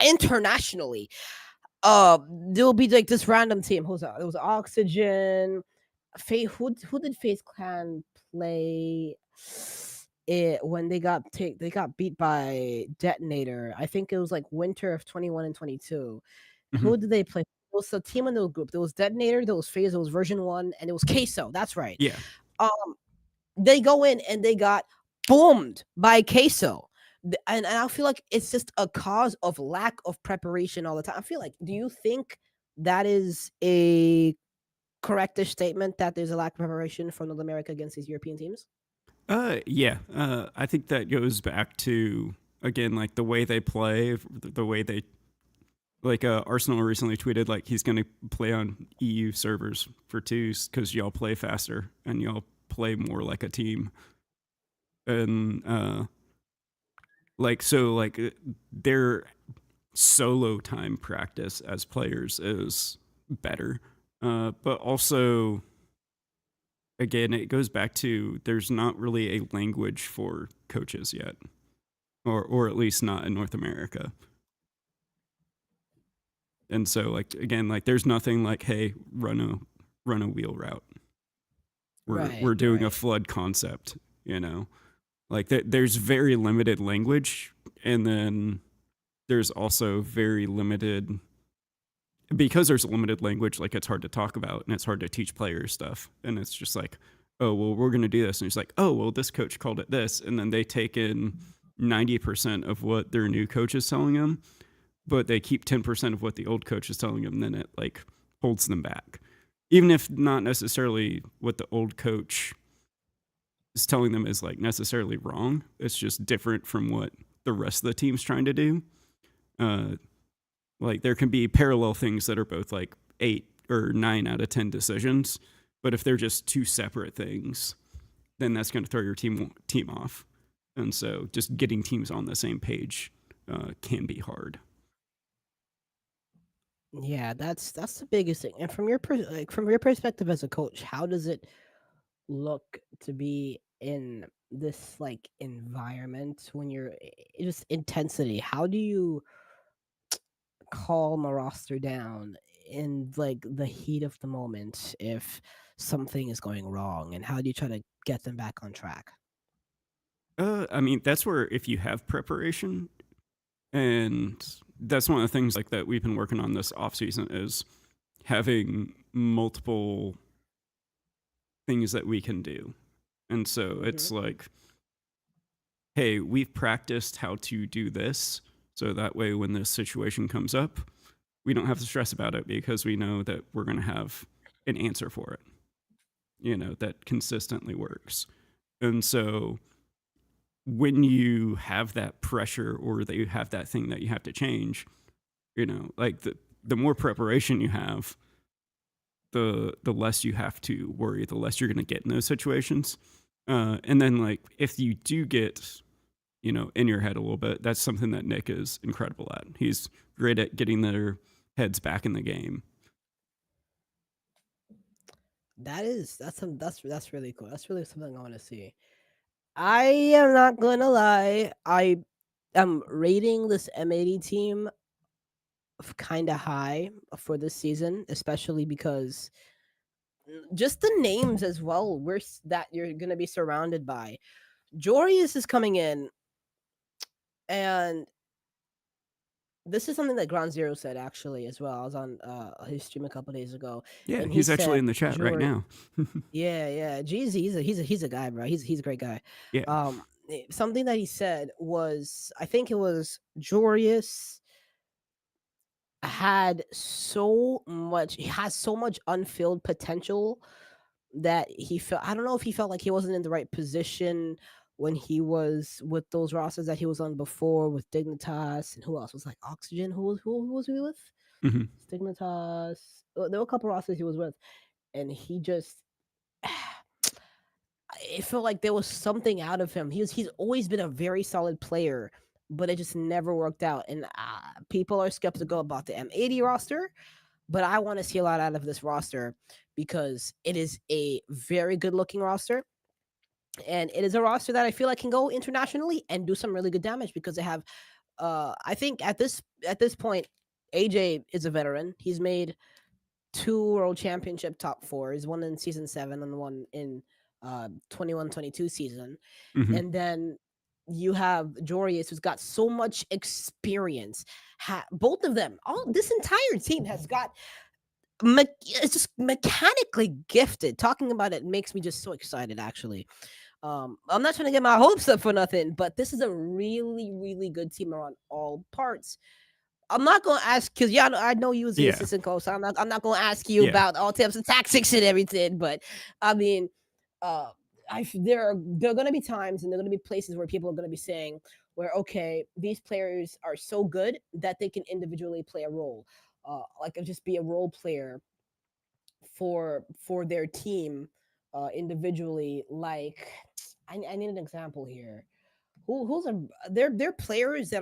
internationally. There'll be like this random team. Who's that? It was Oxygen. Who did Face Clan play? It when they got beat by Detonator. I think it was like winter of 21 and 22. Hmm. Who did they play? It was a team in the group. There was Detonator, there was Phase, there was version one, and it was Queso. That's right. Yeah. Um, they go in and they got boomed by Queso. And I feel like it's just a cause of lack of preparation all the time. I feel like, do you think that is a correctish statement that there's a lack of preparation for North America against these European teams? Yeah. I think that goes back to, again, like the way they play, the way they, like, Arsenal recently tweeted like he's going to play on EU servers for twos because y'all play faster and y'all play more like a team. And like, so like their solo time practice as players is better. But also, again, it goes back to there's not really a language for coaches yet, or at least not in North America. And so, like, again, like there's nothing like, hey, run a wheel route. We're Right, doing a right. flood concept, like there's very limited language, and then there's also very limited, because there's limited language, like it's hard to talk about and it's hard to teach players stuff. And it's just like, oh, well, we're going to do this. And it's like, oh, well, this coach called it this. And then they take in 90% of what their new coach is telling them, but they keep 10% of what the old coach is telling them. Then it like holds them back. Even if not necessarily what the old coach is telling them is like necessarily wrong, it's just different from what the rest of the team's trying to do. Uh, like there can be parallel things that are both like 8 or 9 out of 10 decisions, but if they're just two separate things, then that's going to throw your team off. And so, just getting teams on the same page can be hard. Yeah, that's the biggest thing. And from your perspective as a coach, how does it look to be in this like environment when you're just intensity? How do you calm a roster down in like the heat of the moment if something is going wrong, and how do you try to get them back on track? I mean, that's where if you have preparation, and that's one of the things like that we've been working on this off season is having multiple things that we can do. And so Hmm. it's like, hey, we've practiced how to do this. So that way, when this situation comes up, we don't have to stress about it because we know that we're going to have an answer for it, that consistently works. And so when you have that pressure or that you have that thing that you have to change, like the more preparation you have, the less you have to worry, the less you're going to get in those situations. And then like if you do get in your head a little bit, that's something that Nick is incredible at. He's great at getting their heads back in the game. That's really cool. That's really something I want to see. I am not gonna lie. I am rating this M80 team kind of high for this season, especially because just the names as well. That you're gonna be surrounded by. Jorius is coming in, and this is something that Ground Zero said actually as well. I was on his stream a couple days ago, Yeah, and he he's actually said in the chat right Jory. now. Yeah, yeah. Jeezy, he's a guy, bro. He's a great guy. Yeah. Something that he said was, I think it was Jorius he has so much unfilled potential that he felt, I don't know if he felt like he wasn't in the right position when he was with those rosters that he was on before with Dignitas, and who else was like Oxygen, who was he with? Hmm. Dignitas. There were a couple rosters he was with, and he just it felt like there was something out of him. He's always been a very solid player, but it just never worked out. And people are skeptical about the M80 roster, but I want to see a lot out of this roster because it is a very good looking roster. And it is a roster that I feel like can go internationally and do some really good damage because they have I think at this point AJ is a veteran. He's made two world championship top fours, one in season 7 and one in 21-22 season. Hmm. And then you have Jorius, who's got so much experience. Both of them, all this entire team has got it's just mechanically gifted. Talking about it makes me just so excited actually. I'm not trying to get my hopes up for nothing, but this is a really, really good team around all parts. I'm not gonna ask because yeah, I know you was the Yeah. assistant coach. So I'm not gonna ask you Yeah. about all tips and tactics and everything. But I mean, uh, there are gonna be times and there are gonna be places where people are gonna be saying, where okay, these players are so good that they can individually play a role, like just be a role player for their team, individually. Like I need an example here. Who's a they're players that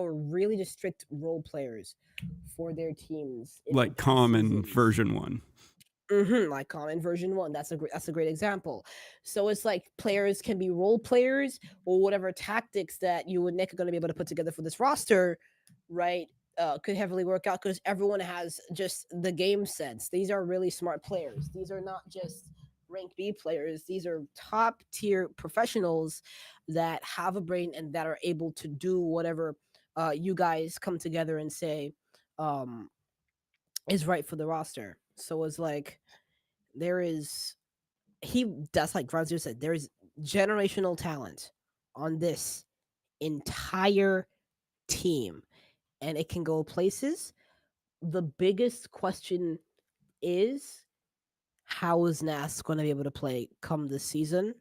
were really just strict role players for their teams in Like past common seasons. version 1. Like common version 1, that's a great example. So it's like players can be role players, or whatever tactics that you and Nick are going to be able to put together for this roster, right? Could heavily work out because everyone has just the game sense. These are really smart players. These are not just rank B players. These are top tier professionals that have a brain and that are able to do whatever you guys come together and say um, is right for the roster. So it's like there is that's like Franz said, there is generational talent on this entire team, and it can go places. The biggest question is, how is Nas going to be able to play come this season?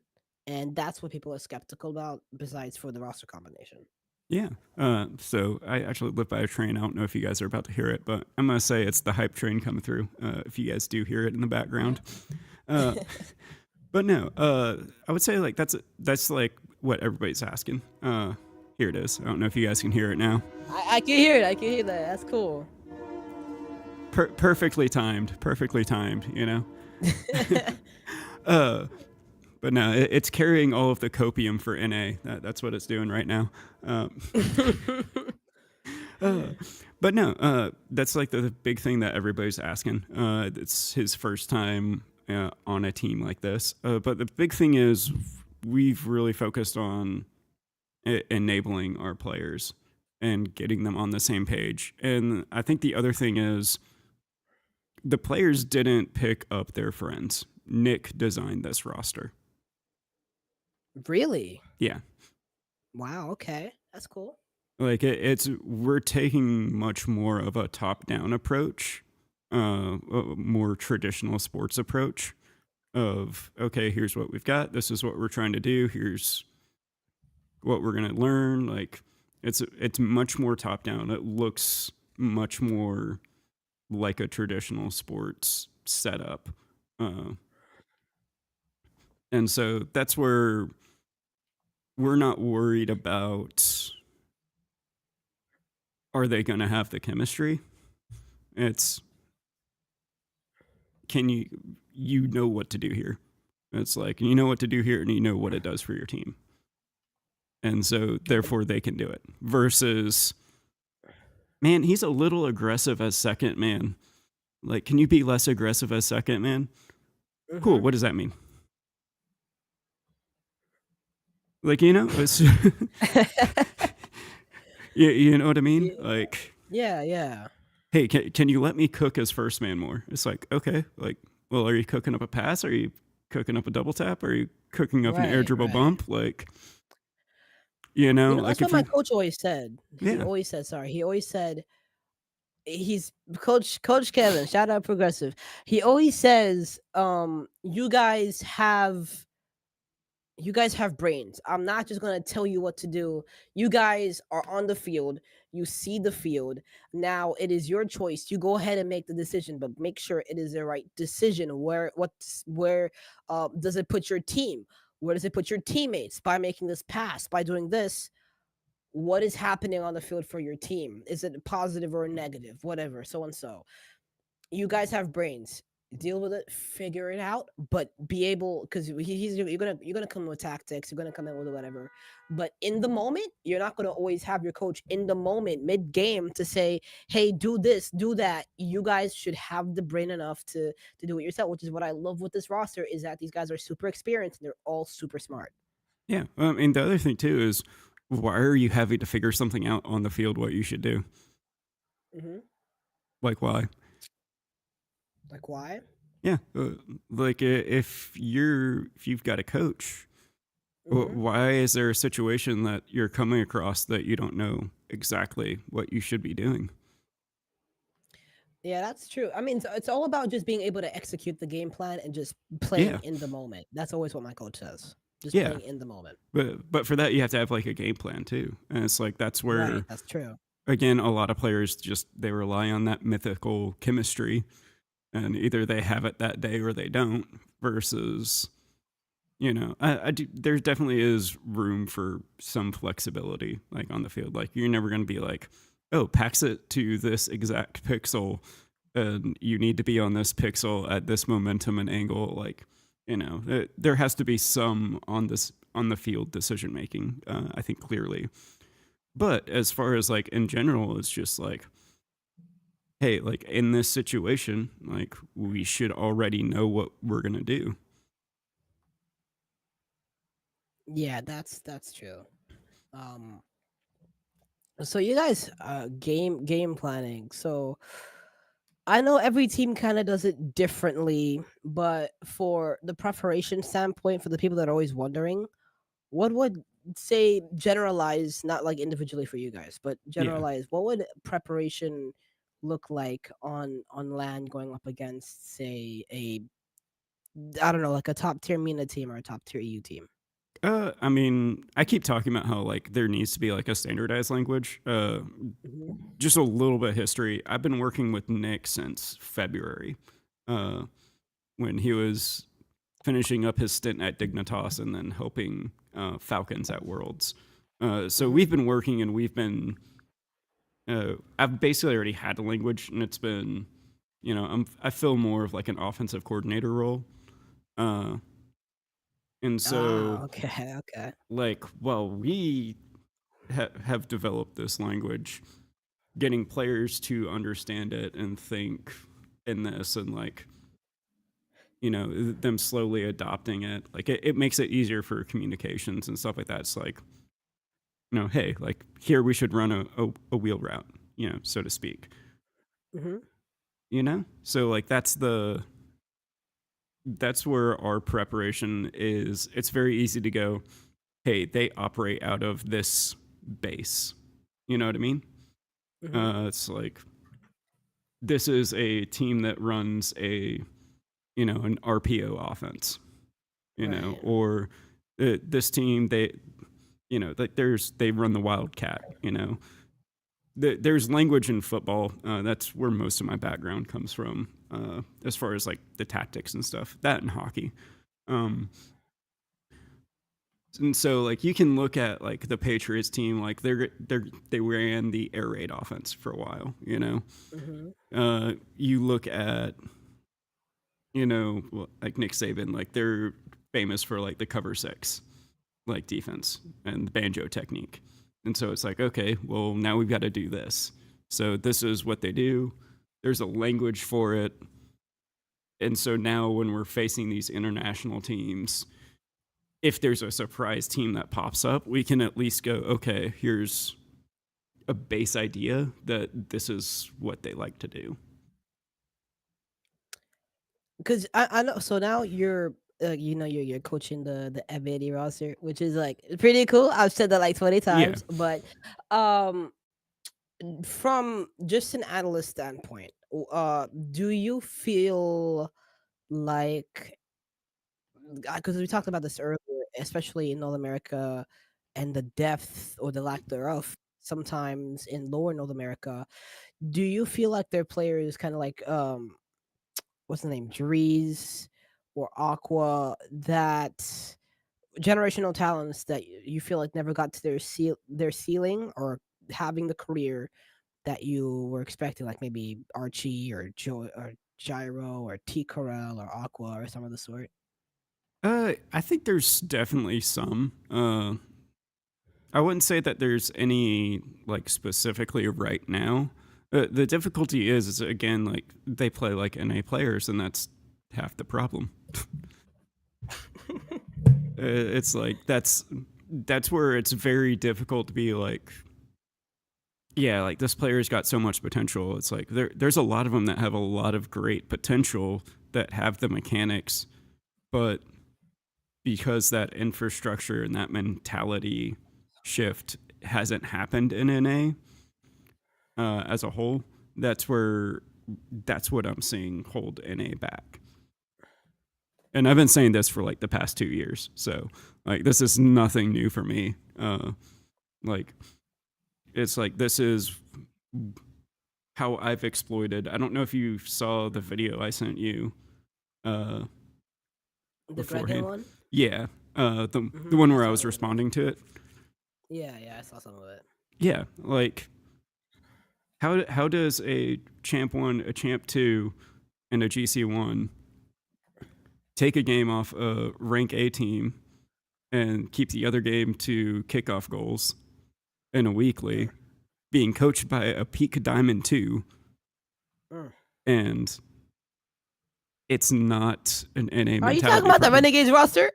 And that's what people are skeptical about, besides for the roster combination. Yeah. So I actually live by a train. I don't know if you guys are about to hear it, but I'm going to say it's the hype train coming through, if you guys do hear it in the background. Uh, but no, I would say like that's like what everybody's asking. Here it is. I don't know if you guys can hear it now. I can hear it. I can hear that. That's cool. Perfectly timed. Perfectly timed, you know? uh, but no, it's carrying all of the copium for NA. That's what it's doing right now. Uh, but no, that's like the big thing that everybody's asking. It's his first time on a team like this. But the big thing is we've really focused on enabling our players and getting them on the same page. And I think the other thing is the players didn't pick up their friends. Nick designed this roster. Really? Yeah. Wow. Okay, that's cool. Like it's we're taking much more of a top-down approach, a more traditional sports approach of okay, here's what we've got. This is what we're trying to do. Here's what we're gonna learn. Like it's much more top-down. It looks much more like a traditional sports setup, uh, and so that's where we're not worried about are they going to have the chemistry. It's can you know what to do here. It's like you know what to do here and you know what it does for your team. and so therefore they can do it. Versus, man, he's a little aggressive as second man. Like, can you be less aggressive as second man? Cool. Mhm. What does that mean? Like, you know, it's you know what I mean? Yeah, Like, yeah, yeah. hey, can you let me cook as first man more? It's like, okay, like, well, are you cooking up a pass? Are you cooking up a double tap? Are you cooking up an air Right, dribble right. bump? Like, That's like what if my you're, coach always said. yeah, He always said he's Coach Kevin, shout out Progressive. He always says, you guys have brains. I'm not just going to tell you what to do. You guys are on the field. You see the field. Now it is your choice. You go ahead and make the decision, but make sure it is the right decision. Where does it put your team? Where does it put your teammates by making this pass, by doing this? What is happening on the field for your team? Is it positive or negative? Whatever, so and so. You guys have brains. Deal with it, figure it out, but be able because you're gonna come with tactics, you're gonna come in with whatever. But in the moment, you're not gonna always have your coach in the moment, mid game, to say, "Hey, do this, do that." You guys should have the brain enough to do it yourself, which is what I love with this roster is that these guys are super experienced and they're all super smart. yeah. And the other thing too is, why are you having to figure something out on the field? What you should do? Hmm. Like, why? Like why? Yeah, like if you've got a coach, Hmm. why is there a situation that you're coming across that you don't know exactly what you should be doing? Yeah, that's true. I mean, it's all about just being able to execute the game plan and just playing Yeah, in the moment. That's always what my coach says. Just yeah, playing in the moment. but for that you have to have like a game plan too, and it's like that's Right. where That's true. again a lot of players just they rely on that mythical chemistry, and either they have it that day or they don't. Versus, I do. There definitely is room for some flexibility, like on the field. Like you're never going to be like, oh, packs it to this exact pixel, and you need to be on this pixel at this momentum and angle. Like, there has to be some on the field decision making. I think clearly, but as far as like in general, it's just like, hey, like in this situation, like we should already know what we're gonna do. Yeah, that's true. Um so you guys game planning. So I know every team kind of does it differently, but for the preparation standpoint for the people that are always wondering, what would say generalize, not like individually for you guys, but Yeah. generalize, what would preparation look like on land going up against say a I don't know, like a top tier MENA team or a top tier EU team? I mean, I keep talking about how like there needs to be like a standardized language. Hmm. Just a little bit of history. I've been working with Nick since February, uh, when he was finishing up his stint at Dignitas and then helping Falcons at Worlds. So Hmm. we've been working and we've been. I've basically already had a language, and it's been, I feel more of like an offensive coordinator role, uh, and so Ah, okay, okay. like, well, we have developed this language, getting players to understand it and think in this, and like, them slowly adopting it. Like, it makes it easier for communications and stuff like that. It's like, hey, like here we should run a wheel route, so to speak. Hmm. So like that's where our preparation is. It's very easy to go, hey, they operate out of this base. You know what I mean? Hmm. It's like this is a team that runs an RPO offense, Right. or this team like they run the Wildcat. There's language in football. That's where most of my background comes from, as far as like the tactics and stuff. That and hockey. Um, and so like you can look at like the Patriots team, like they ran the air raid offense for a while. Hmm. You look at like Nick Saban, like they're famous for like the cover six. like defense and the banjo technique. And so it's like, okay, well, now we've got to do this. So this is what they do. There's a language for it. And so now when we're facing these international teams, if there's a surprise team that pops up, we can at least go, okay, here's a base idea that this is what they like to do. Because I know. So now you're. You're coaching the F80 roster, which is like pretty cool. I've said that like 20 Yeah. times, but um, from just an analyst standpoint, do you feel like, because we talked about this earlier, especially in North America, and the depth or the lack thereof sometimes in lower North America, do you feel like their players kind of like what's the name, Drees or Aqua, that generational talents that you feel like never got to their ceiling or having the career that you were expecting, like maybe Archie or Joe or Gyro or T Corel or Aqua or some of the sort? I think there's definitely some. I wouldn't say that there's any like specifically right now. The difficulty is again like they play like NA players, and that's half the problem. It's like that's where it's very difficult to be like, yeah, like this player's got so much potential. It's like there's a lot of them that have a lot of great potential that have the mechanics, but because that infrastructure and that mentality shift hasn't happened in NA as a whole, that's what I'm seeing hold NA back. And I've been saying this for like the past 2 years, so like this is nothing new for me. Like it's like this is how I've exploited. I don't know if you saw the video I sent you uh, The Dragon beforehand. one? Yeah, the one I where I saw was the video. responding to it. Yeah, I saw some of it. Yeah, like how does a champ one, a champ two, and a GC one take a game off a rank A team and keep the other game to kickoff goals in a Mm, weekly, being coached by a peak diamond two, mm. and it's not an NA Are you talking mentality about the problem. Renegades roster?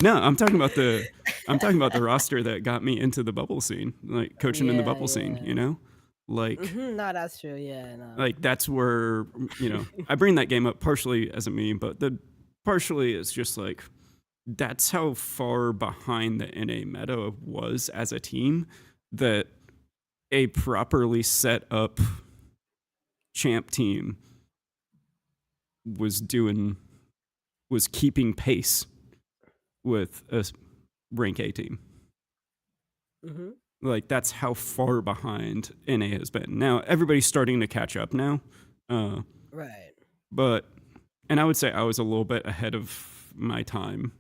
No, I'm talking about the roster that got me into the bubble scene, like coaching in the Yeah, bubble scene. You yeah. know, like No, that's true. Yeah, no. like that's where I bring that game up partially as a meme, but the partially is just like that's how far behind the NA meta was as a team that a properly set up champ team was doing was keeping pace with a rank A team. Hmm. Like that's how far behind NA has been. Now everybody's starting to catch up now, uh, Right. but and I would say I was a little bit ahead of my time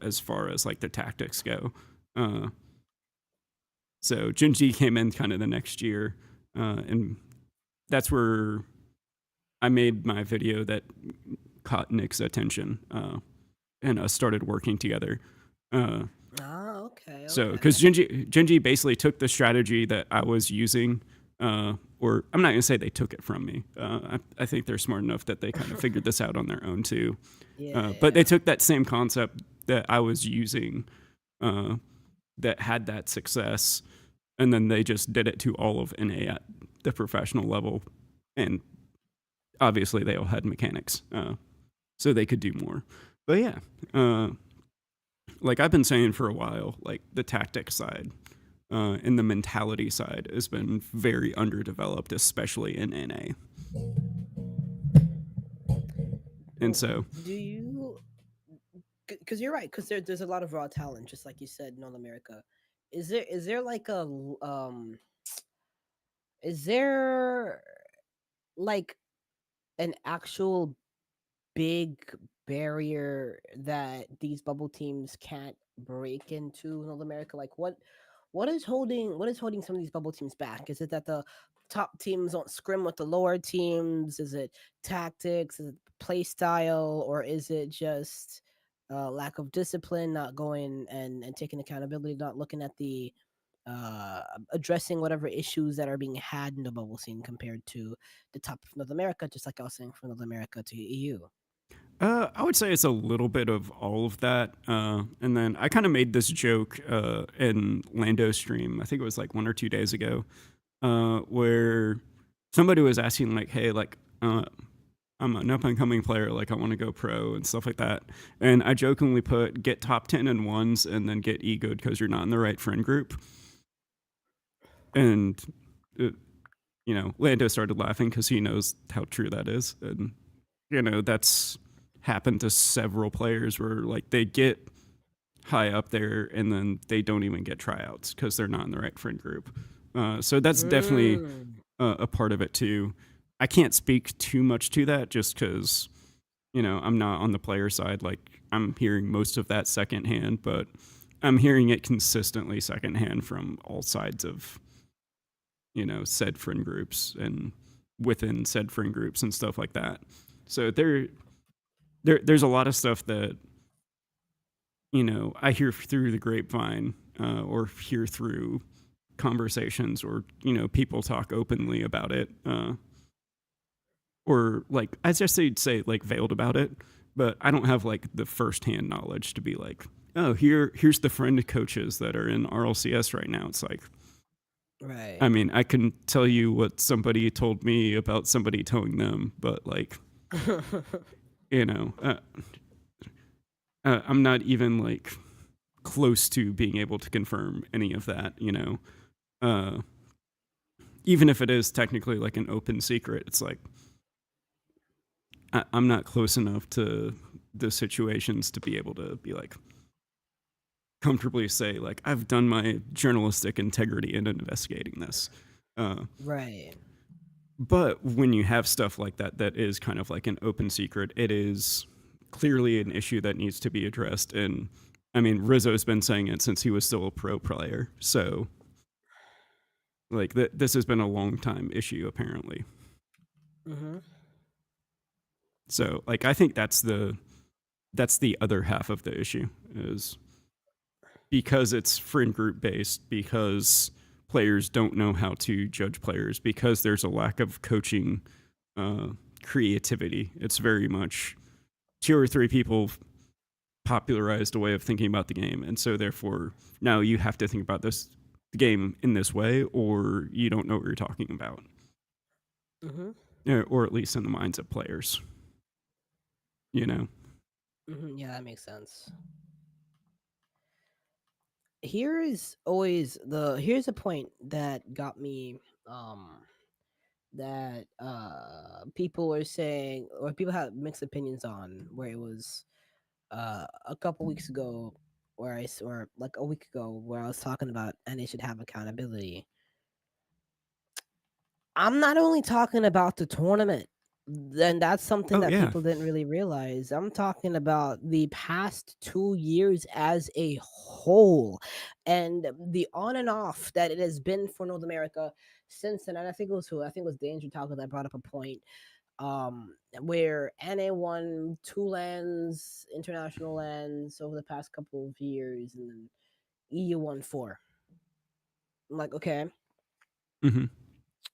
as far as like the tactics go. Uh, so Jinji came in kind of the next year, and that's where I made my video that caught Nick's attention, and us started working together. Uh, Ah, okay, So, because okay. Genji basically took the strategy that I was using, or I'm not going to say they took it from me. I think they're smart enough that they kind of figured this out on their own too. Yeah, But they yeah. took that same concept that I was using, uh, that had that success, and then they just did it to all of NA at the professional level, and obviously they all had mechanics, so they could do more. But yeah, uh, like I've been saying for a while, like the tactic side and the mentality side has been very underdeveloped, especially in NA. And Well, so, do you? Because you're right. Because there's a lot of raw talent, just like you said, in North America. Is there like is there like an actual big barrier that these bubble teams can't break into North America? Like what is holding some of these bubble teams back? Is it that the top teams don't scrim with the lower teams? Is it tactics? Is it play style? Or is it just lack of discipline, not going and taking accountability, not looking at the addressing whatever issues that are being had in the bubble scene compared to the top of North America, just like I was saying from North America to EU. I would say it's a little bit of all of that. And then I kind of made this joke in Lando stream. I think it was like 1 or 2 days ago, where somebody was asking like, "Hey, like, I'm an up and coming player. Like, I want to go pro and stuff like that." And I jokingly put, "Get top 10 and ones, and then get egoed because you're not in the right friend group." And uh, Lando started laughing because he knows how true that is, and that's happened to several players where like they get high up there and then they don't even get tryouts because they're not in the right friend group. So that's definitely Mm, a part of it too. I can't speak too much to that just because I'm not on the player side. Like I'm hearing most of that secondhand, but I'm hearing it consistently secondhand from all sides of said friend groups and within said friend groups and stuff like that. So there's a lot of stuff that I hear through the grapevine or hear through conversations or people talk openly about it or like I just say like veiled about it, but I don't have like the firsthand knowledge to be like, oh, here's the friend coaches that are in RLCS right now. It's like, I right. mean, I can tell you what somebody told me about somebody telling them, but like, you know, uh, I'm not even like close to being able to confirm any of that. Uh, Even if it is technically like an open secret, it's like I'm not close enough to the situations to be able to be like comfortably say like I've done my journalistic integrity in investigating this. Uh, Right. but when you have stuff like that, that is kind of like an open secret. It is clearly an issue that needs to be addressed. And I mean, Rizzo's been saying it since he was still a pro player. So like this has been a long time issue apparently. Hmm. So like I think that's the other half of the issue is because it's friend group based, because players don't know how to judge players, because there's a lack of coaching uh, creativity. It's very much two or three people popularized a way of thinking about the game, and so therefore now you have to think about the game in this way, or you don't know what you're talking about, Hmm. or at least in the minds of players. You know. Hmm. Yeah, that makes sense. Here's a point that got me um that people are saying or people have mixed opinions on where it was a couple weeks ago where or like a week ago where I was talking about and they should have accountability. I'm not only talking about the tournament. Then that's something Oh that yeah. people didn't really realize. I'm talking about the past 2 years as a whole and the on and off that it has been for North America since then. And I think it was who? I think it was Danger Talker that brought up a point where NA won two lands, international lands over the past couple of years, and then EU won four. I'm like, okay. Hmm.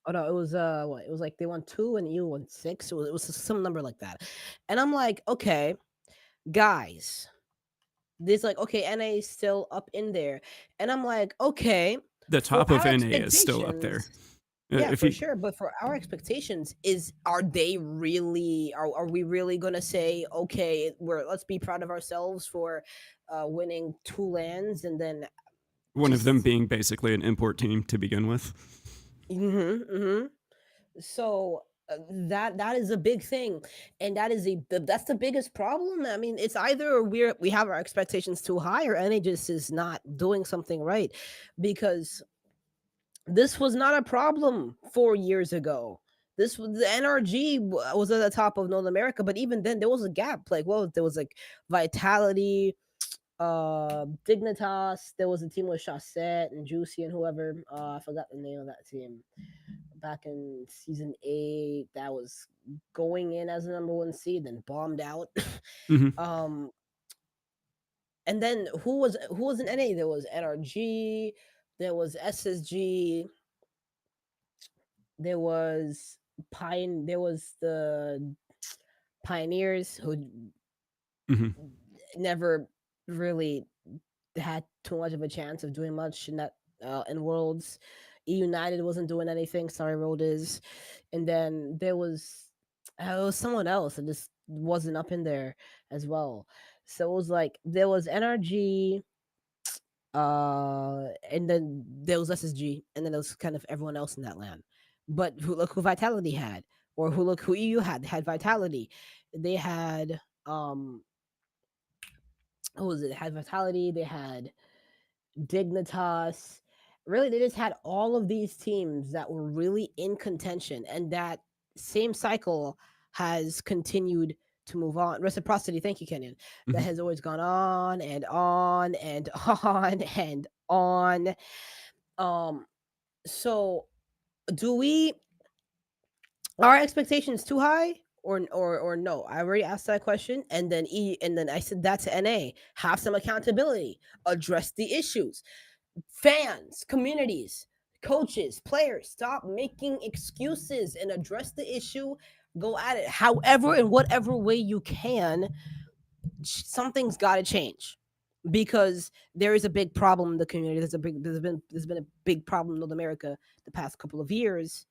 Oh no, it was what? It was like they won two and EU won six. It was some number like that. And I'm like, okay, guys, this like okay, NA is still up in there. And I'm like, okay, The for top of our NA is still up there. expectations, yeah, If for you sure. But for our expectations, are we really gonna say, okay, we're let's be proud of ourselves for winning two lands and then one of them just being basically an import team to begin with. mm-hmm. So that is a big thing, and that's the biggest problem. I mean, it's either we have our expectations too high, or NA just is not doing something right, because this was not a problem 4 years ago. This was the NRG was at the top of North America, but even then there was a gap. Like, well, there was like Vitality, Dignitas. There was a team with Chaussette and Juicy and whoever. I forgot the name of that team back in season 8 that was going in as a number one seed, then bombed out. Hmm. um, And then who was in NA? There was NRG, there was SSG, there was there was the Pioneers who Hmm. never really had too much of a chance of doing much in that in Worlds. E United wasn't doing anything. Sorry, Road is, and then there was someone else that just wasn't up in there as well. So it was like there was NRG, and then there was SSG, and then there was kind of everyone else in that land. But look who Vitality had, or look who EU had. They had Vitality. They had who was it? They had Vitality. They had Dignitas. Really, they just had all of these teams that were really in contention, and that same cycle has continued to move on. Reciprocity, thank you, Kenyon. That Hmm. has always gone on and on and on and on. Um, so do we are our expectations too high? Or no, I already asked that question, and then and then I said that to NA. Have some accountability, address the issues. Fans, communities, coaches, players, stop making excuses and address the issue. Go at it. However, in whatever way you can, something's got to change because there is a big problem in the community. There's been a big problem in North America the past couple of years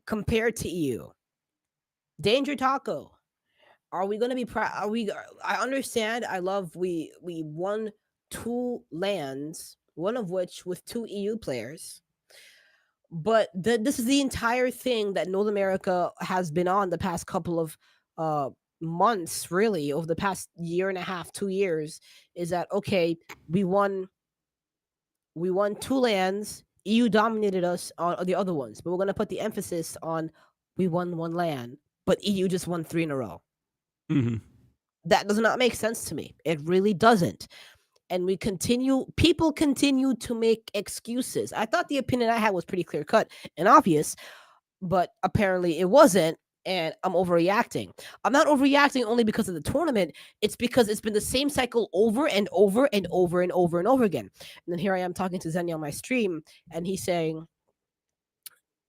compared to EU. Danger Taco. Are we going to be proud? Are we? I understand. I love. We won two lands, one of which with two EU players. But this is the entire thing that North America has been on the past couple of uh, months, really, over the past year and a half, 2 years. Is that okay? We won. We won two lands. EU dominated us on the other ones, but we're going to put the emphasis on we won one land, but EU just won three in a row. Hmm. That does not make sense to me. It really doesn't. And people continue to make excuses. I thought the opinion I had was pretty clear cut and obvious, but apparently it wasn't. And I'm overreacting. I'm not overreacting only because of the tournament. It's because it's been the same cycle over and over and over and over and over again. And then here I am talking to Zenya on my stream, and he's saying,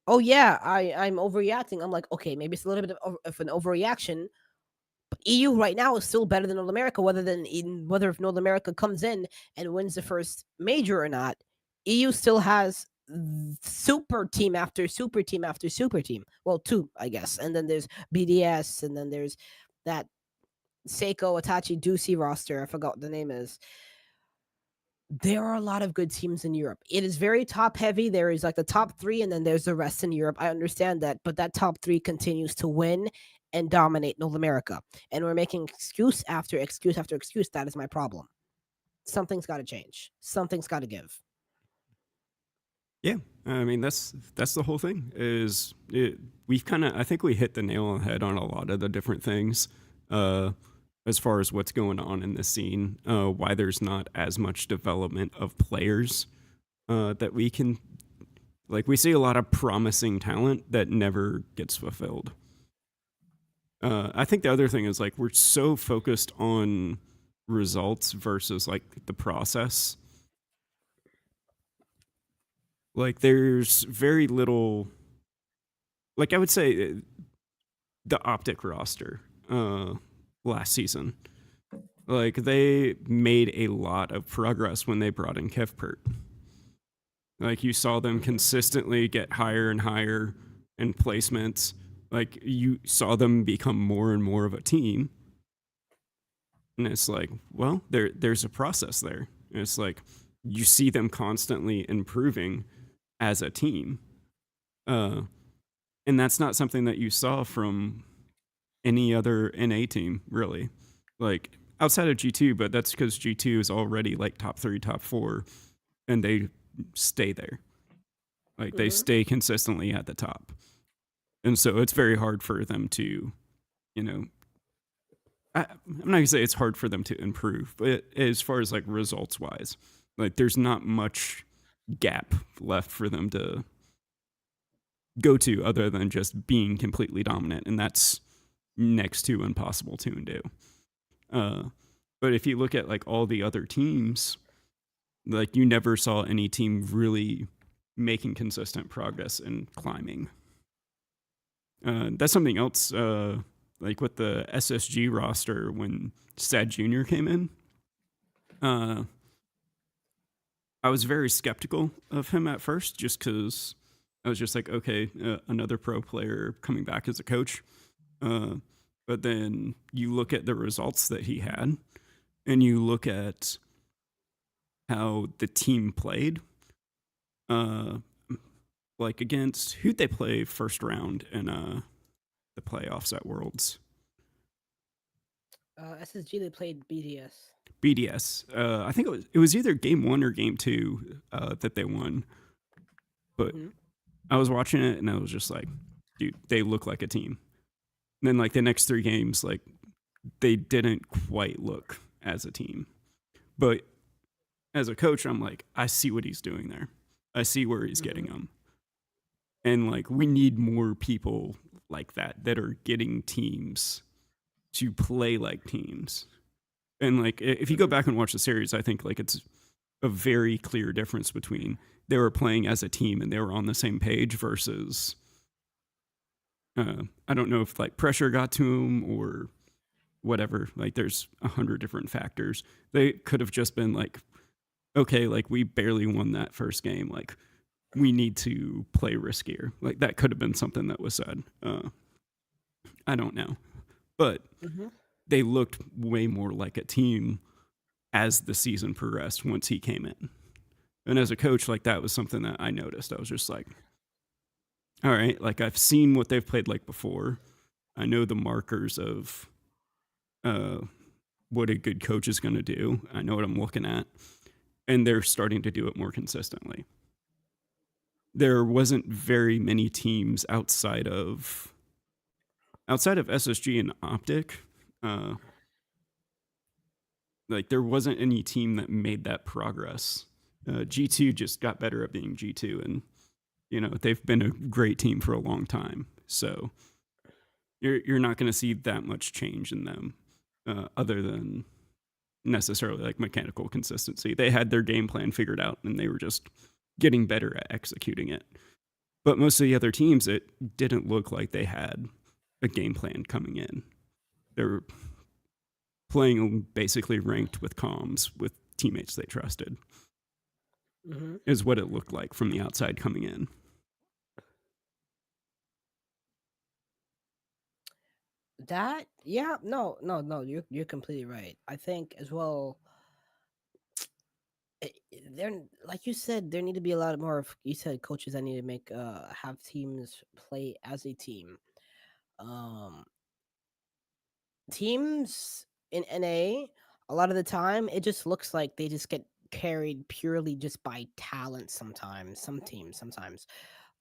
"Oh yeah, I'm overreacting." I'm like, okay, maybe it's a little bit of an overreaction. EU right now is still better than North America, whether if North America comes in and wins the first major or not. EU still has super team after super team after super team. Well, two, I guess. And then there's BDS, and then there's that Seiko Itachi Ducey roster. I forgot what the name is. There are a lot of good teams in Europe. It is very top heavy. There is like the top three, and then there's the rest in Europe. I understand that, but that top three continues to win and dominate North America. And we're making excuse after excuse after excuse. That is my problem. Something's got to change. Something's got to give. Yeah, I mean that's the whole thing. We've kind of I think we hit the nail on the head on a lot of the different things, uh, as far as what's going on in the scene. Why there's not as much development of players that we can like. We see a lot of promising talent that never gets fulfilled. I think the other thing is like we're so focused on results versus like the process. Like there's very little. Like I would say the Optic roster last season. Like they made a lot of progress when they brought in Kevpert. Like you saw them consistently get higher and higher in placements. Like you saw them become more and more of a team. And it's like, well, there's a process there. And it's like you see them constantly improving as a team. Uh, and that's not something that you saw from any other NA team, really. Like outside of G2, but that's because G2 is already like top three, top four, and they stay there. Like they Mm-hmm. stay consistently at the top. And so it's very hard for them to, you know, I'm not gonna say it's hard for them to improve, but as far as like results wise, like there's not much gap left for them to go to other than just being completely dominant. And that's next to impossible to undo. Uh, But if you look at like all the other teams, like you never saw any team really making consistent progress in climbing. That's something else. Like with the SSG roster when Sad Junior came in, uh, I was very skeptical of him at first, just because I was just like, okay, another pro player coming back as a coach. Uh, but then you look at the results that he had, and you look at how the team played. Uh, like against who'd they play first round in the playoffs at Worlds? SSG, they played BDS. BDS. I think it was either game one or game two that they won. But Hmm. I was watching it and I was just like, dude, they look like a team. And then like the next three games, like they didn't quite look as a team. But as a coach, I'm like, I see what he's doing there. I see where he's getting Hmm. them. And like we need more people like that are getting teams to play like teams. And like if you go Hmm. back and watch the series, I think like it's a very clear difference between they were playing as a team and they were on the same page versus I don't know if like pressure got to them or whatever. Like there's 100 different factors. They could have just been like, okay, like we barely won that first game. Like we need to play riskier. Like that could have been something that was said. I don't know, but Hmm. they looked way more like a team as the season progressed once he came in. And as a coach, like that was something that I noticed. I was just like, all right, like I've seen what they've played like before. I know the markers of uh, what a good coach is going to do. I know what I'm looking at, and they're starting to do it more consistently. There wasn't very many teams outside of SSG and Optic. Uh, like there wasn't any team that made that progress. G2 just got better at being G2, and they've been a great team for a long time. So you're not going to see that much change in them, other than necessarily like mechanical consistency. They had their game plan figured out, and they were just getting better at executing it. But most of the other teams, it didn't look like they had a game plan coming in. They were playing basically ranked with comms with teammates they trusted, Hmm. is what it looked like from the outside coming in. That, yeah, no, no, no, you're completely right. I think as well. There, like you said, there need to be a lot more of, you said, coaches that need to make have teams play as a team. Um, Teams in NA, a lot of the time, it just looks like they just get carried purely just by talent. Sometimes, some teams, sometimes,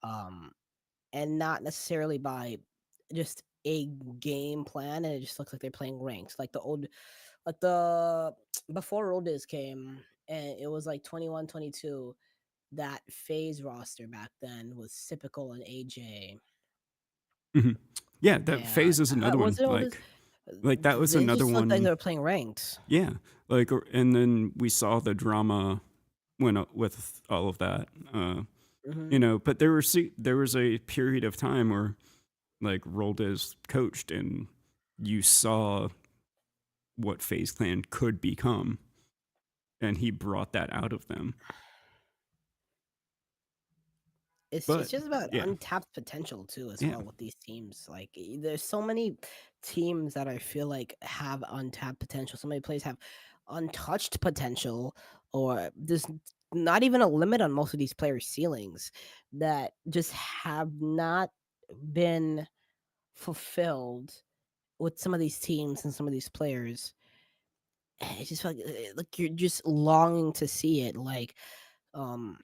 um, and not necessarily by just a game plan. And it just looks like they're playing ranked, like the before Roll Days came, and it was like 21, 22. That phase roster back then was typical and AJ. Mm-hmm. Yeah, that phase And is another one. was it all this? Like that was They another just looked like they one. were playing ranked. Yeah, and then we saw the drama went up with all of that. Hmm. But there was a period of time where like Roldes coached, and you saw what FaZe Clan could become, and he brought that out of them. It's But just about yeah, untapped potential too, as yeah, well, with these teams. Like there's so many teams that I feel like have untapped potential. So many players have untouched potential, or there's not even a limit on most of these players' ceilings that just have not been fulfilled with some of these teams and some of these players. It's just like you're just longing to see it. Like um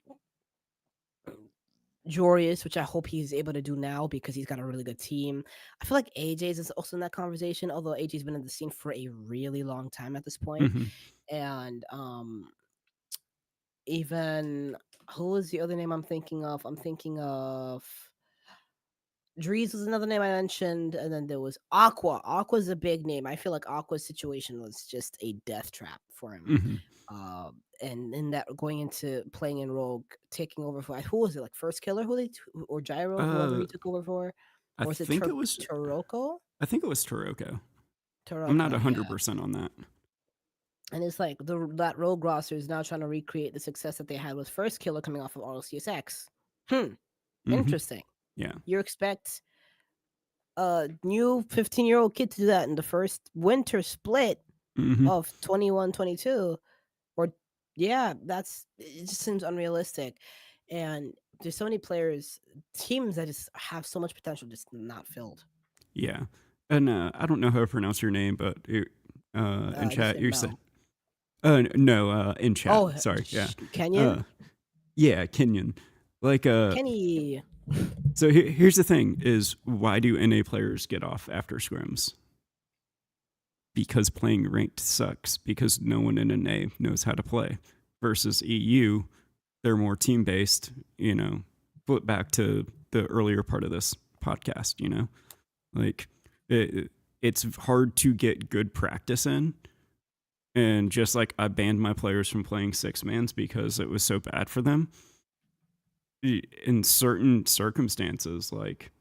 Jorius, which I hope he's able to do now because he's got a really good team. I feel like AJ's is also in that conversation, although AJ's been in the scene for a really long time at this point. hmm And even, who is the other name I'm thinking of? I'm thinking of Drees was another name I mentioned, and then there was Aqua. Aqua's a big name. I feel like Aqua's situation was just a death trap for him. Hmm. And in that going into playing in Rogue, taking over for who was it, like First Killer, or Gyro, whoever Uh, he took over for, I or was it think it was. Toroko? I think it was Toroko. I'm not Toroko, yeah. 100% on that. And it's like that Rogue roster is now trying to recreate the success that they had with First Killer coming off of RLCSX. Hmm, Hmm. interesting. Yeah. You expect a new 15-year-old kid to do that in the first winter split Hmm. of 21-22, or yeah, it just seems unrealistic. And there's so many players, teams that just have so much potential just not filled. Yeah. And I don't know how to pronounce your name, but in Just chat say you said Mel. no, in chat. Oh, Sorry. Yeah. Kenyon. Uh, yeah, Kenyon. Like Kenny. so here's the thing: is why do NA players get off after scrims? Because playing ranked sucks. Because no one in NA knows how to play. Versus EU, they're more team based. Flip back to the earlier part of this podcast. Like it's hard to get good practice in. And just like I banned my players from playing six mans because it was so bad for them. In certain circumstances, like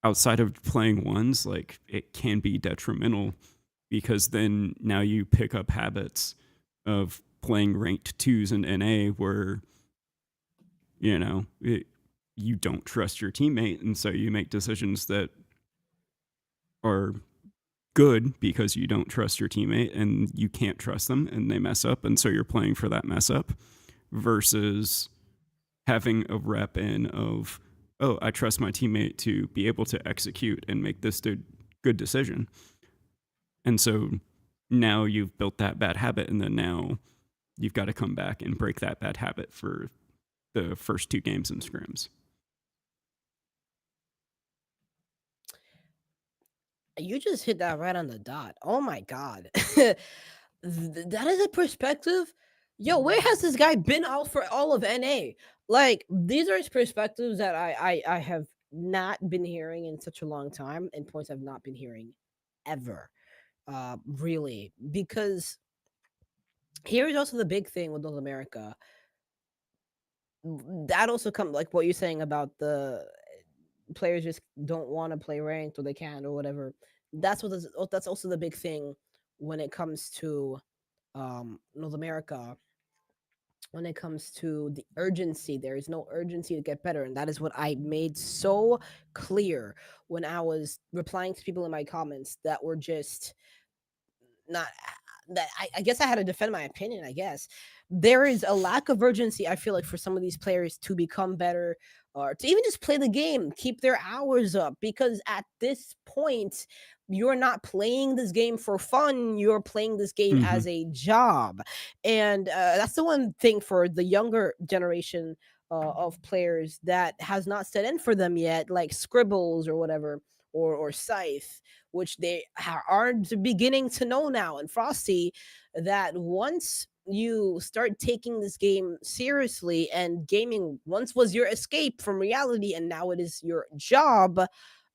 outside of playing ones, like it can be detrimental because then now you pick up habits of playing ranked twos in NA where you know it, you don't trust your teammate, and so you make decisions that are good because you don't trust your teammate and you can't trust them and they mess up, and so you're playing for that mess up versus having a rep in of, oh, I trust my teammate to be able to execute and make this good decision. And so now you've built that bad habit, and then now you've got to come back and break that bad habit for the first two games in scrims. You just hit that right on the dot. Oh my god. That is a perspective. Yo, where has this guy been out for all of NA? Like, these are his perspectives that I have not been hearing in such a long time, and points I've not been hearing ever. Really. Because here is also the big thing with North America. That also comes like what you're saying about the players just don't want to play ranked, or they can't, or whatever. That's also the big thing when it comes to North America. When it comes to the urgency, there is no urgency to get better, and that is what I made so clear when I was replying to people in my comments that were just not that I guess I had to defend my opinion. I guess there is a lack of urgency, I feel like, for some of these players to become better, or to even just play the game, keep their hours up, because at this point you're not playing this game for fun, you're playing this game Mm-hmm. as a job. And that's the one thing for the younger generation of players that has not set in for them yet, like Scribbles or whatever, or Scythe, which they are beginning to know now, and Frosty, that once you start taking this game seriously, and gaming once was your escape from reality and now it is your job,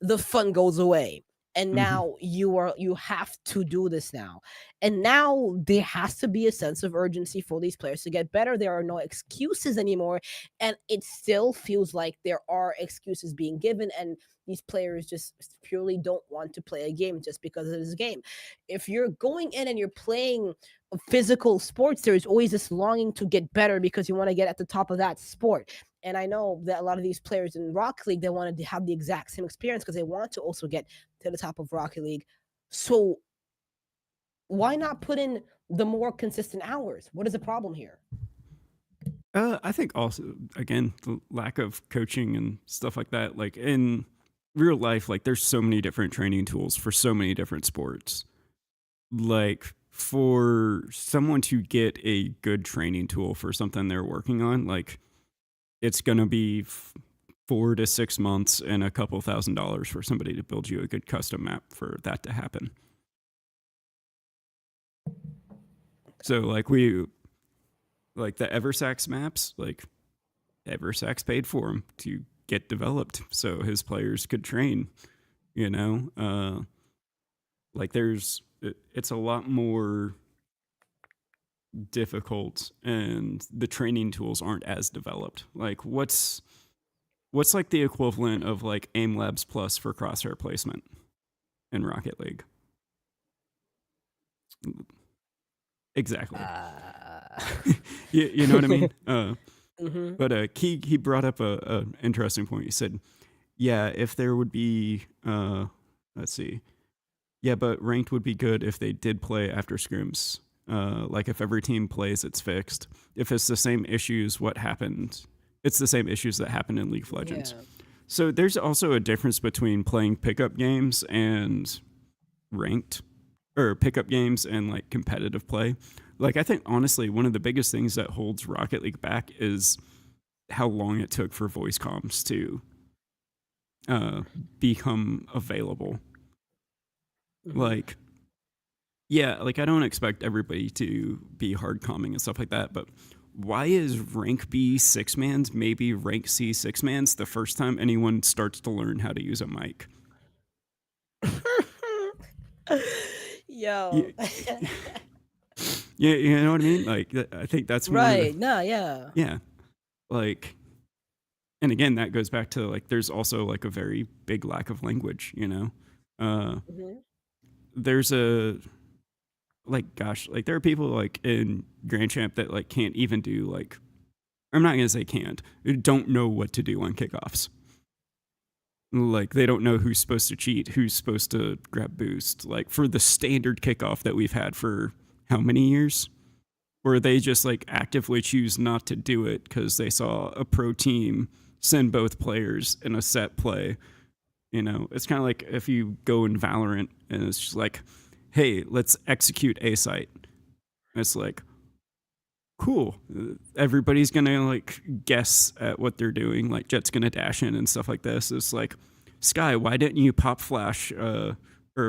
the fun goes away. And Mm-hmm. now you have to do this now. And now there has to be a sense of urgency for these players to get better. There are no excuses anymore. And it still feels like there are excuses being given, and these players just purely don't want to play a game just because it is a game. If you're going in and you're playing physical sports, there's always this longing to get better because you want to get at the top of that sport. And I know that a lot of these players in Rocket League, they wanted to have the exact same experience because they want to also get to the top of Rocket League. So why not put in the more consistent hours? What is the problem here? I think also, again, the lack of coaching and stuff like that. Like in real life, like there's so many different training tools for so many different sports. Like for someone to get a good training tool for something they're working on, like it's going to be 4 to 6 months and a couple $1,000s for somebody to build you a good custom map for that to happen. So like the Eversax maps, like Eversax paid for them to get developed so his players could train. You know, like it's a lot more difficult, and the training tools aren't as developed. Like what's like the equivalent of like Aim Labs Plus for crosshair placement in Rocket League? Exactly. Uh, You know what I mean? hmm. But he brought up a interesting point. He said, "Yeah, if there would be, let's see, yeah, but ranked would be good if they did play after scrims. Like if every team plays, it's fixed. If it's the same issues, what happened? It's the same issues that happen in League of Legends. Yeah. So there's also a difference between playing pickup games and ranked, or pickup games and like competitive play. Like I think honestly, one of the biggest things that holds Rocket League back is how long it took for voice comms to uh, become available. Hmm. Like, yeah, like I don't expect everybody to be hard calming and stuff like that, but why is rank B six mans, maybe rank C six mans, the first time anyone starts to learn how to use a mic? Yo. You, you know what I mean? Like, I think that's one of the, Right. Nah. Yeah. yeah, like, and again, that goes back to like, there's also like a very big lack of language, you know? Uh, Hmm. there's a, like, gosh, like, there are people like in Grand Champ that like can't even do like, I'm not gonna say can't, don't know what to do on kickoffs. Like they don't know who's supposed to cheat, who's supposed to grab boost. Like for the standard kickoff that we've had for how many years? Where they just like actively choose not to do it because they saw a pro team send both players in a set play. You know, it's kind of like if you go in Valorant and it's just like, hey, let's execute A site. It's like, cool. Everybody's gonna like guess at what they're doing. Like Jet's gonna dash in and stuff like this. It's like, Sky, why didn't you pop flash or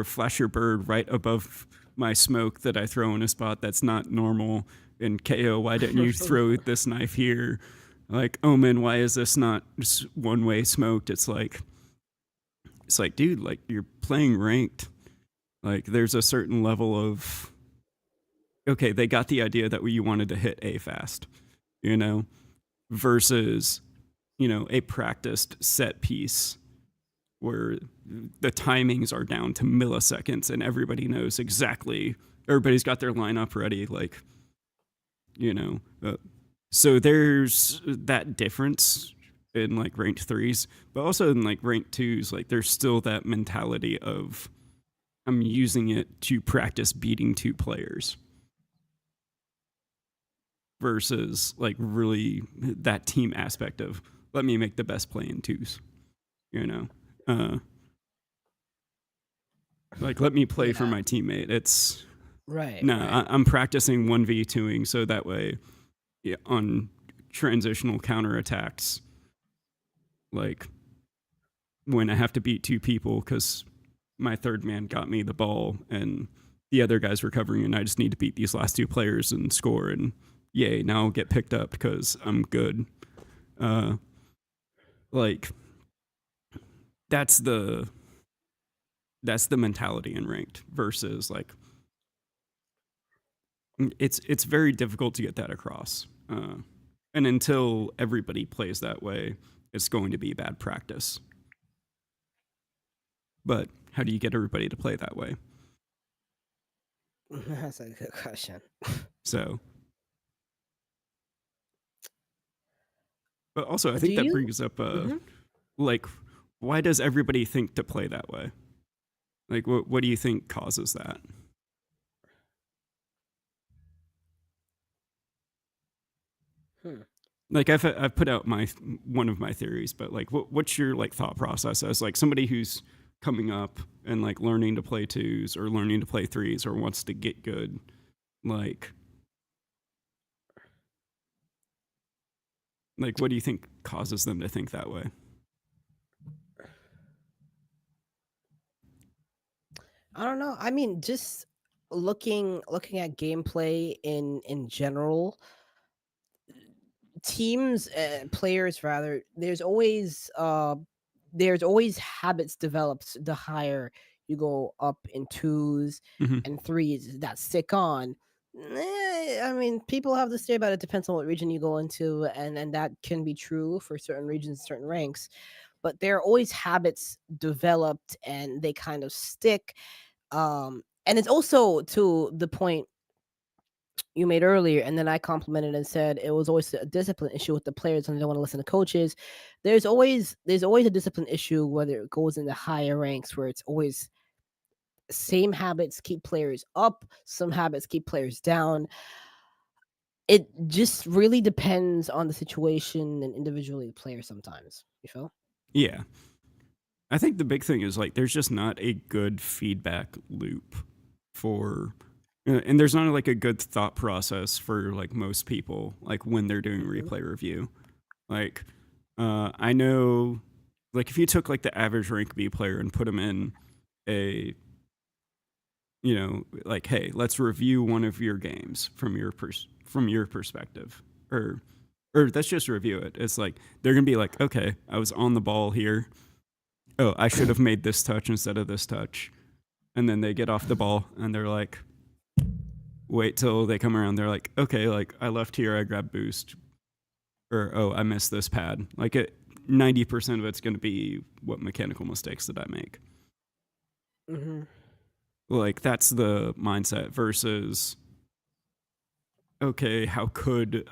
flash your bird right above my smoke that I throw in a spot that's not normal? And KO, why didn't you throw this knife here? Like Omen, why is this not just one way smoked? It's like, dude, like you're playing ranked. Like there's a certain level of okay, they got the idea that you wanted to hit A fast, you know, versus, you know, a practiced set piece where the timings are down to milliseconds and everybody knows exactly, everybody's got their lineup ready, like, you know. So there's that difference in like ranked threes, but also in like ranked twos, like there's still that mentality of I'm using it to practice beating two players versus like really that team aspect of let me make the best play in twos, you know. Uh, like let me play for Yeah. my teammate. It's Right. no, Right. I'm practicing 1v2ing so that way, yeah, on transitional counterattacks, like when I have to beat two people because my third man got me the ball and the other guy's recovering, and I just need to beat these last two players and score. And yay, now I'll get picked up because I'm good. Uh, like that's the mentality in ranked versus like it's very difficult to get that across. And until everybody plays that way, it's going to be bad practice. But how do you get everybody to play that way? That's a good question. So, but also I Do think that you? brings up Hmm. like why does everybody think to play that way? Like what do you think causes that? Hmm. Like I've put out my one of my theories, but like what's your like thought process as like somebody who's coming up and like learning to play twos or learning to play threes or wants to get good, like what do you think causes them to think that way? I don't know. I mean, just looking at gameplay in general, teams, players rather, there's always habits developed the higher you go up in twos Hmm. and threes that stick on. I mean, people have this say about it depends on what region you go into, and that can be true for certain regions, certain ranks. But there are always habits developed, and they kind of stick. And it's also to the point you made earlier, and then I complimented and said it was always a discipline issue with the players and they don't want to listen to coaches. There's always a discipline issue whether it goes in the higher ranks where it's always same habits keep players up, some habits keep players down. It just really depends on the situation and individually the player sometimes. You feel? Yeah. I think the big thing is like there's just not a good feedback loop for and there's not like a good thought process for like most people like when they're doing Hmm. replay review. Like I know like if you took like the average rank B player and put them in a like hey, let's review one of your games from your perspective or let's just review it. It's like they're going to be like, "Okay, I was on the ball here. Oh, I should have made this touch instead of this touch." And then they get off the ball and they're like, wait till they come around. They're like, okay, like I left here, I grabbed boost, or oh, I missed this pad. Like 90% of it's going to be what mechanical mistakes did I make. Hmm. Like that's the mindset versus okay, how could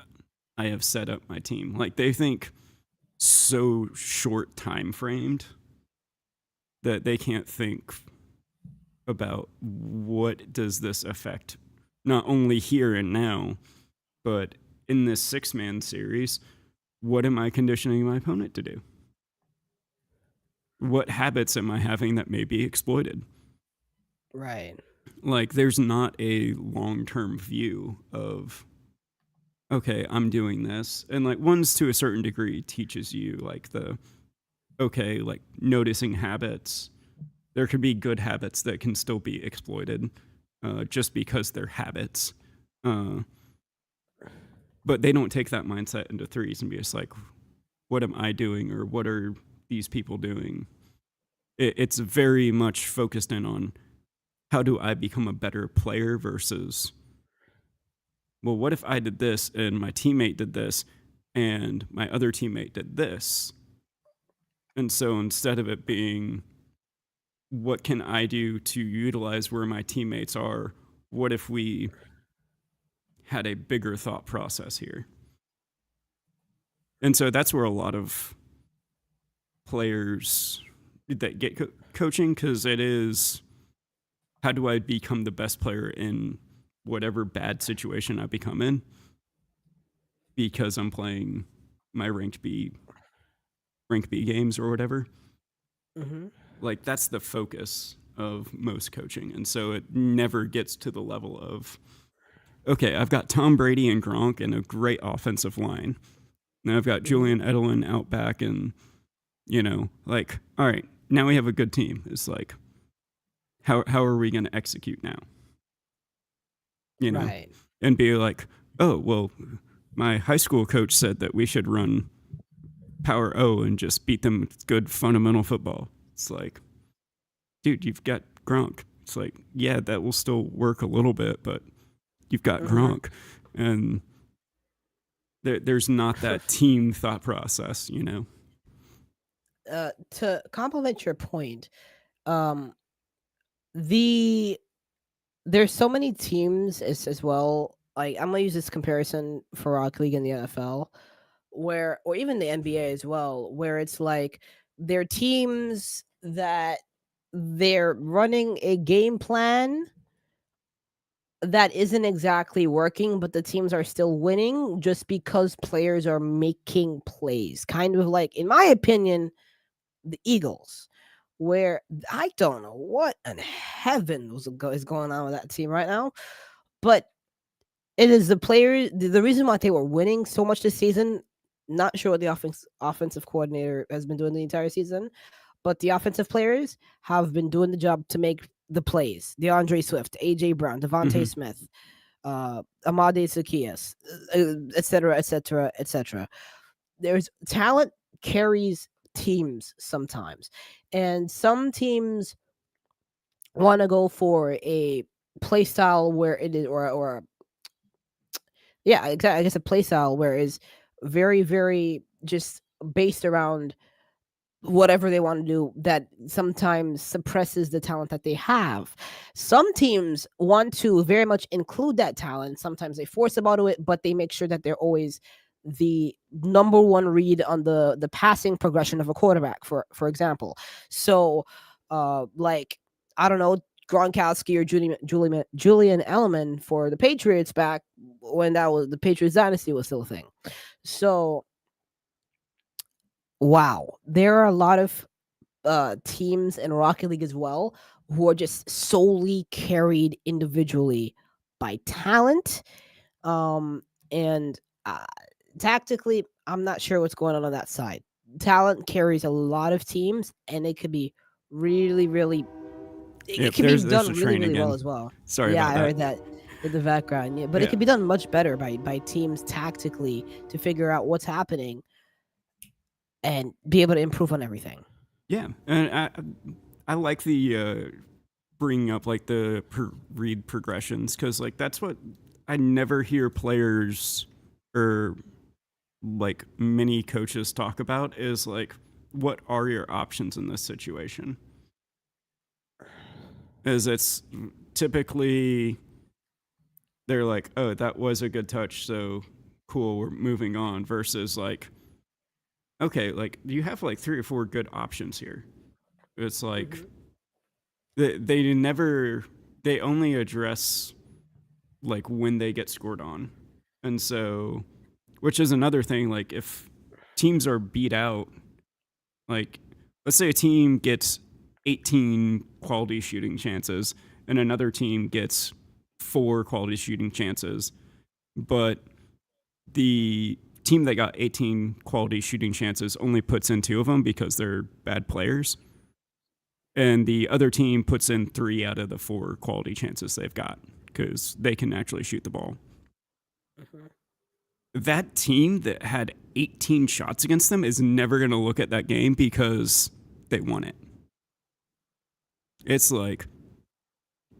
I have set up my team? Like they think so short time framed that they can't think about what does this affect not only here and now, but in this 6-man series, what am I conditioning my opponent to do? What habits am I having that may be exploited? Right. Like, there's not a long term view of, okay, I'm doing this. And, like, one's to a certain degree teaches you, like, okay, like, noticing habits. There could be good habits that can still be exploited just because they're habits. Uh, but they don't take that mindset into threes and be just like, what am I doing or what are these people doing? It's very much focused in on how do I become a better player versus, well, what if I did this and my teammate did this and my other teammate did this? And so instead of it being, what can I do to utilize where my teammates are? What if we had a bigger thought process here? And so that's where a lot of players that get coaching, because it is how do I become the best player in whatever bad situation I become in because I'm playing my rank B games or whatever. Hmm. Like that's the focus of most coaching. And so it never gets to the level of okay, I've got Tom Brady and Gronk and a great offensive line. Now I've got Hmm. Julian Edelman out back and like all right, now we have a good team. It's like how are we going to execute now? You know, Right. and be like, "Oh, well, my high school coach said that we should run power O and just beat them with good fundamental football." It's like, dude, you've got Gronk. It's like, yeah, that will still work a little bit, but you've got Hmm. Gronk. And there's not that team thought process. To complement your point, um, the there's so many teams as well. Like I'm gonna use this comparison for Rock League and the NFL, where or even the NBA as well, where it's like they're teams that they're running a game plan that isn't exactly working, but the teams are still winning just because players are making plays. Kind of like, in my opinion, the Eagles, where I don't know what in heaven is going on with that team right now, but it is the players. The reason why they were winning so much this season. Not sure what the offensive coordinator has been doing the entire season, but the offensive players have been doing the job to make the plays. DeAndre Swift, AJ Brown, Devontae Mm-hmm. Smith. Amade Zacchaeus, etc., etc., etc. There's talent carries teams sometimes, and some teams want to go for a play style where it is, or yeah, exactly. I guess a play style where it's very, very just based around whatever they want to do that sometimes suppresses the talent that they have. Some teams want to very much include that talent. Sometimes they force about it, but they make sure that they're always the number one read on the passing progression of a quarterback, for example. So like, I don't know, Gronkowski or Julian Edelman for the Patriots back when that was the Patriots dynasty was still a thing. So wow, there are a lot of teams in Rocket League as well who are just solely carried individually by talent. Um, and uh, tactically, I'm not sure what's going on that side. Talent carries a lot of teams, and it could be really, really. It Yep, can be there's done a really, train really well again. as well. Sorry Yeah, about I that. heard that in the background. Yeah, but it Yeah. can be done much better by teams tactically to figure out what's happening and be able to improve on everything. Yeah, and I like the bringing up like the read progressions because like that's what I never hear players or like many coaches talk about is like what are your options in this situation? Is it's typically they're like, oh, that was a good touch, so cool, we're moving on. Versus like, okay, like you have like three or four good options here. It's like Hmm. they never they only address like when they get scored on. And so, which is another thing, like if teams are beat out, like let's say a team gets 18 quality shooting chances and another team gets 4 quality shooting chances, but the team that got 18 quality shooting chances only puts in 2 of them because they're bad players. And the other team puts in 3 out of the 4 quality chances they've got because they can actually shoot the ball. Hmm. That team that had 18 shots against them is never going to look at that game because they won it. It's like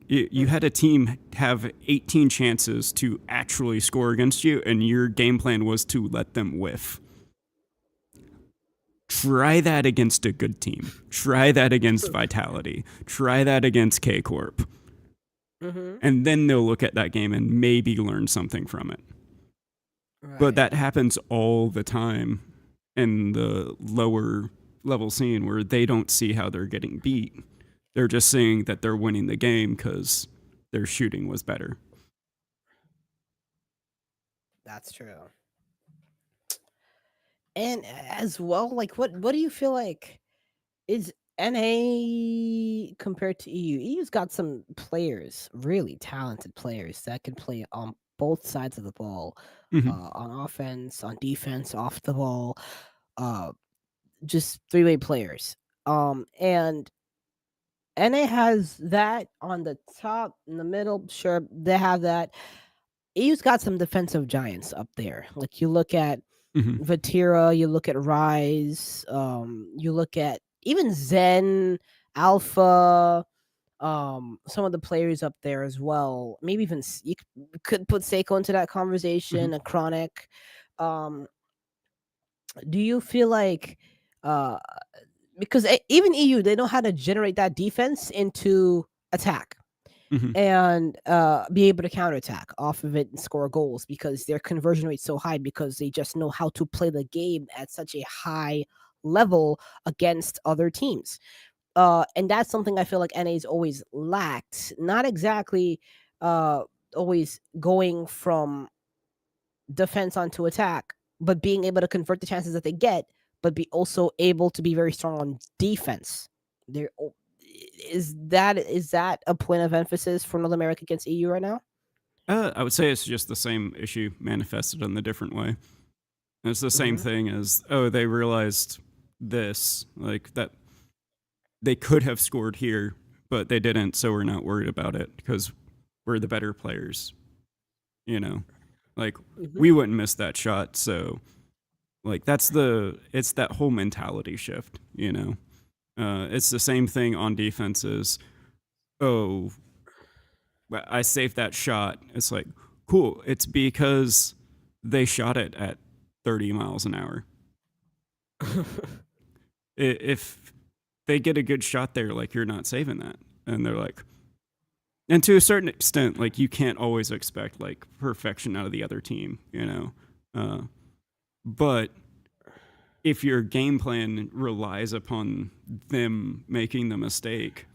you had a team have 18 chances to actually score against you, and your game plan was to let them whiff. Try that against a good team. Try that against Vitality. Try that against K Corp. Hmm. And then they'll look at that game and maybe learn something from it. But Right. that happens all the time in the lower level scene where they don't see how they're getting beat. They're just saying that they're winning the game because their shooting was better. That's true. And as well, like what do you feel like is NA compared to EU? EU's got some players, really talented players that can play on both sides of the ball, Mm-hmm. on offense, on defense, off the ball, uh, just three-way players. And NA has that on the top, in the middle. Sure, they have that. EU's got some defensive giants up there. Like you look at Mm-hmm. Vatira, you look at Rise, you look at even Zen, Alpha, some of the players up there as well. Maybe even could put Seiko into that Mm-hmm. conversation, a Chronic. Um, do you feel like uh because even EU they know how to generate that defense into attack Mm-hmm. and be able to counterattack off of it and score goals because their conversion rate's so high because they just know how to play the game at such a high level against other teams. And that's something I feel like NA's always lacked. Not exactly uh, always going from defense onto attack, but being able to convert the chances that they get, but be also able to be very strong on defense. There is that a point of emphasis for North America against EU right now? I would say it's just the same issue manifested in a different way. It's the same Hmm. thing as, oh, they realized this, like that they could have scored here, but they didn't, so we're not worried about it because we're the better players. you know? Like Hmm. we wouldn't miss that shot, so like it's that whole mentality shift, you know. It's the same thing on defenses. Oh, I saved that shot. It's like cool. It's because they shot it at 30 miles an hour. If they get a good shot there, like you're not saving that, and they're like, and to a certain extent, like you can't always expect like perfection out of the other team, you know. Uh, but if your game plan relies upon them making the mistake,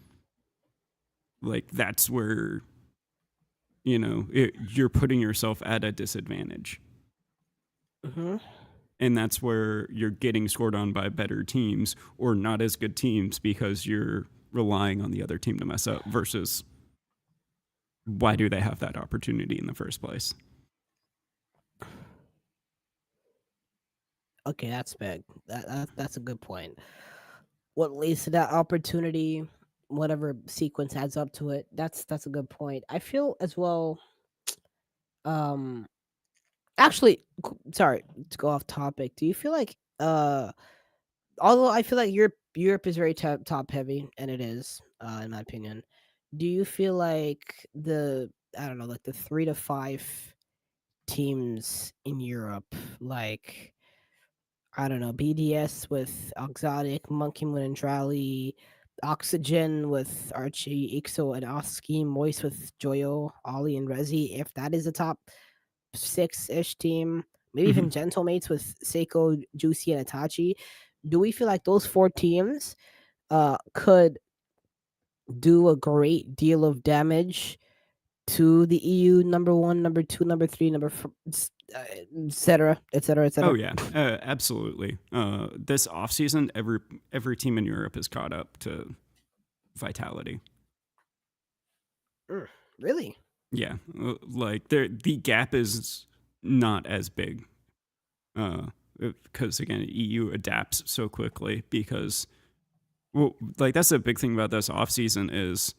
like that's where you're putting yourself at a disadvantage, Hmm. and that's where you're getting scored on by better teams or not as good teams because you're relying on the other team to mess up versus why do they have that opportunity in the first place? Okay, that's big. That's a good point. What leads to that opportunity, whatever sequence adds up to it. That's a good point. I feel as well. Um, actually, sorry to go off topic. Do you feel like although I feel like Europe is very top heavy, and it is, in my opinion. Do you feel like the I don't know, like the 3 to 5 teams in Europe, like I don't know, BDS with Oxotic, Monkey Moon and Drally, Oxygen with Archie, Ixo and Oski, Moist with Joyo, Ollie and Rezi, if that is a top six-ish team, maybe Mm-hmm. even Gentlemates with Seiko, Juicy, and Itachi. Do we feel like those four teams could do a great deal of damage to the EU number one, number two, number three, et cetera, et cetera, et Oh cetera? yeah, absolutely. This off season, every team in Europe is caught up to Vitality. Mm, really? Yeah, like the gap is not as big because again, EU adapts so quickly because like that's a big thing about this off season is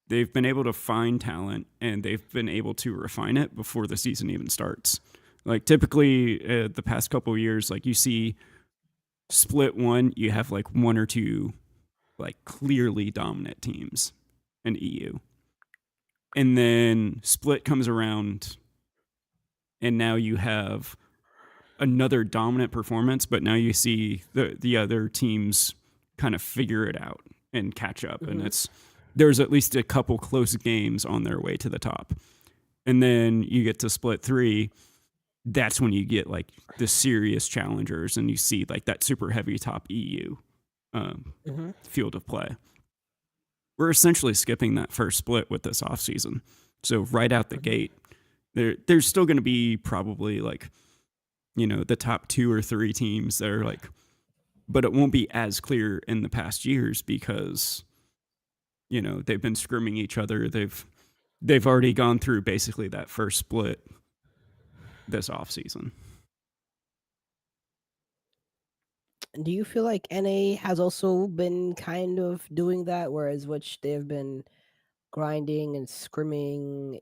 they've been able to find talent and they've been able to refine it before the season even starts. Like typically, the past couple of years, like you see split one, you have like one or two like clearly dominant teams in EU. And then split comes around and now you have another dominant performance, but now you see the other teams kind of figure it out and catch up and Hmm. there's at least a couple close games on their way to the top. And then you get to split 3, that's when you get like the serious challengers and you see like that super heavy top EU Hmm. field of play. We're essentially skipping that first split with this offseason. So right out the Hmm. gate, there's still going to be probably like, the top 2 or 3 teams that are like, but it won't be as clear in the past years because, they've been scrimming each other. They've already gone through basically that first split this offseason. Do you feel like NA has also been kind of doing that, whereas which they've been grinding and scrimming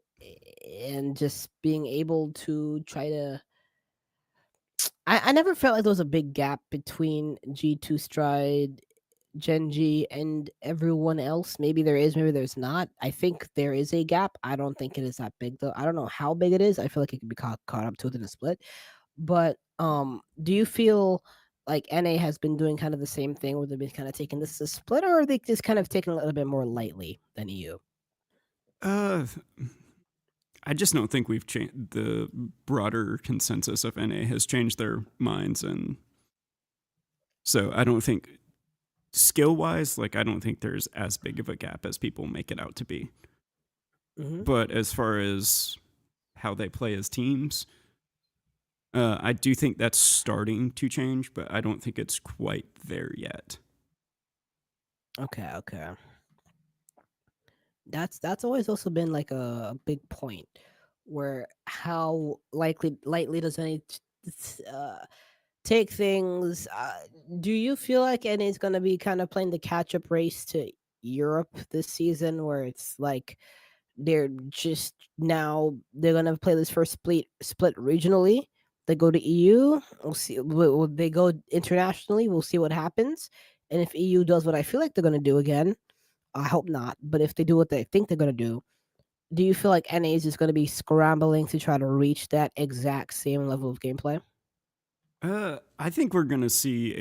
and just being able to try to I never felt like there was a big gap between G2 Stride, Genji, and everyone else. Maybe there is, maybe there's not. I think there is a gap. I don't think it is that big though. I don't know how big it is. I feel like it could be caught up to it in a split. But do you feel like NA has been doing kind of the same thing where they've been kind of taking this as a split, or are they just kind of taking a little bit more lightly than EU? Uh, I just don't think we've changed the broader consensus of NA has changed their minds. And so I don't think skill wise, like, I don't think there's as big of a gap as people make it out to be. Hmm. But as far as how they play as teams, I do think that's starting to change, but I don't think it's quite there yet. Okay, okay. That's always also been like a big point where how likely lightly does any take things. Do you feel like NA is going to be kind of playing the catch up race to Europe this season, where it's like They're just now they're gonna play this first split regionally. They go to EU. We'll see. They go internationally. We'll see what happens. And if EU does what I feel like they're gonna do again, I hope not. But if they do what they think they're gonna do you feel like NA is just gonna be scrambling to try to reach that exact same level of gameplay? I think we're gonna see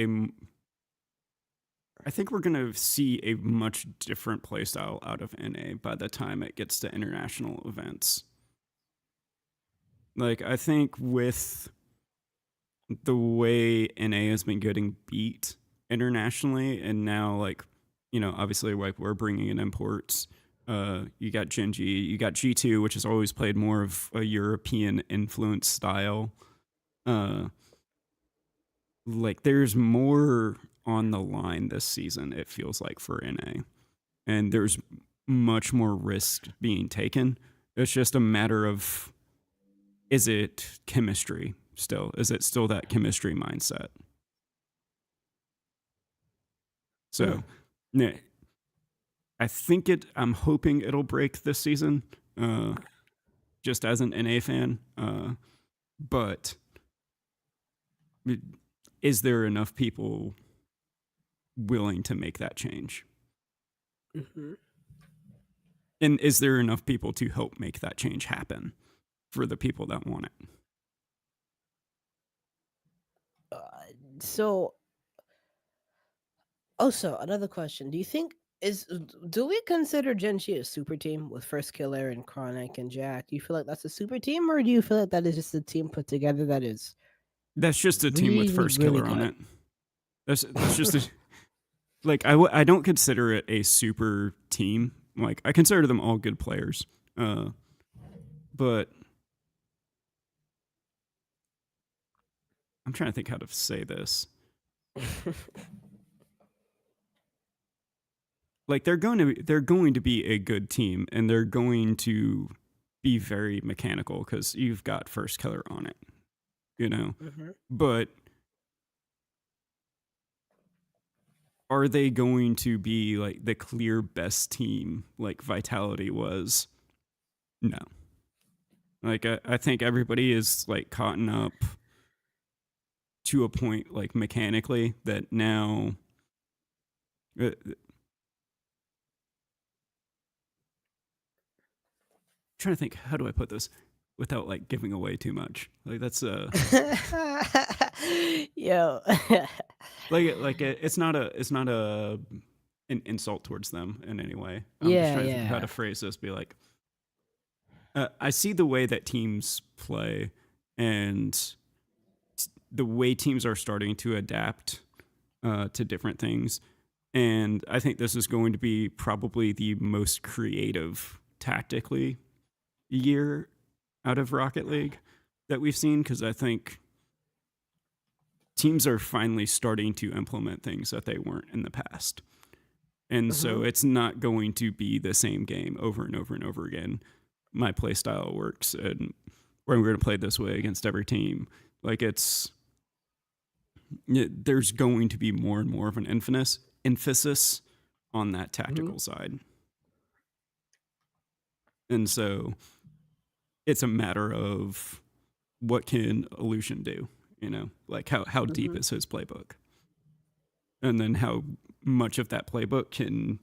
I think we're gonna see a much different playstyle out of NA by the time it gets to international events. Like I think with the way NA has been getting beat internationally, and now like obviously like we're bringing in imports. You got Gen G, you got G2, which has always played more of a European influence style. Uh, like there's more on the line this season. It feels like for NA, and there's much more risk being taken. It's just a matter of, is it chemistry still? Is it still that chemistry mindset? Mm, So, yeah, I think it. I'm hoping it'll break this season. Uh, just as an NA fan, but is there enough people willing to make that change? mhm. And is there enough people to help make that change happen for the people that want it? Uh, so Also, another question. Do you think is do we consider Genji a super team with First Killer and Chronic and Jack? Do you feel like that's a super team, or do you feel like that is just a team put together that is That's just a team with really, first really killer on good? it. That's just a, like I don't consider it a super team. Like I consider them all good players. But I'm trying to think how to say this. Like they're going to be a good team, and they're going to be very mechanical because you've got first killer on it, you know. Hmm. But are they going to be like the clear best team like Vitality was? No. Like I think everybody is like caught up to a point like mechanically that now trying to think, how do I put this without like giving away too much? Like that's Yo. it's not a an insult towards them in any way. I'm just Yeah, trying to think of how to yeah. phrase this. Be like, I see the way that teams play, and the way teams are starting to adapt to different things. And I think this is going to be probably the most creative tactically year out of Rocket League that we've seen, because I think teams are finally starting to implement things that they weren't in the past. And Hmm. so it's not going to be the same game over and over and over again. My play style works, and we're going to play this way against every team. Like there's going to be more and more of an emphasis on that Hmm. tactical side. And so it's a matter of, what can Illusion do? Like how deep Hmm. is his playbook? And then how much of that playbook can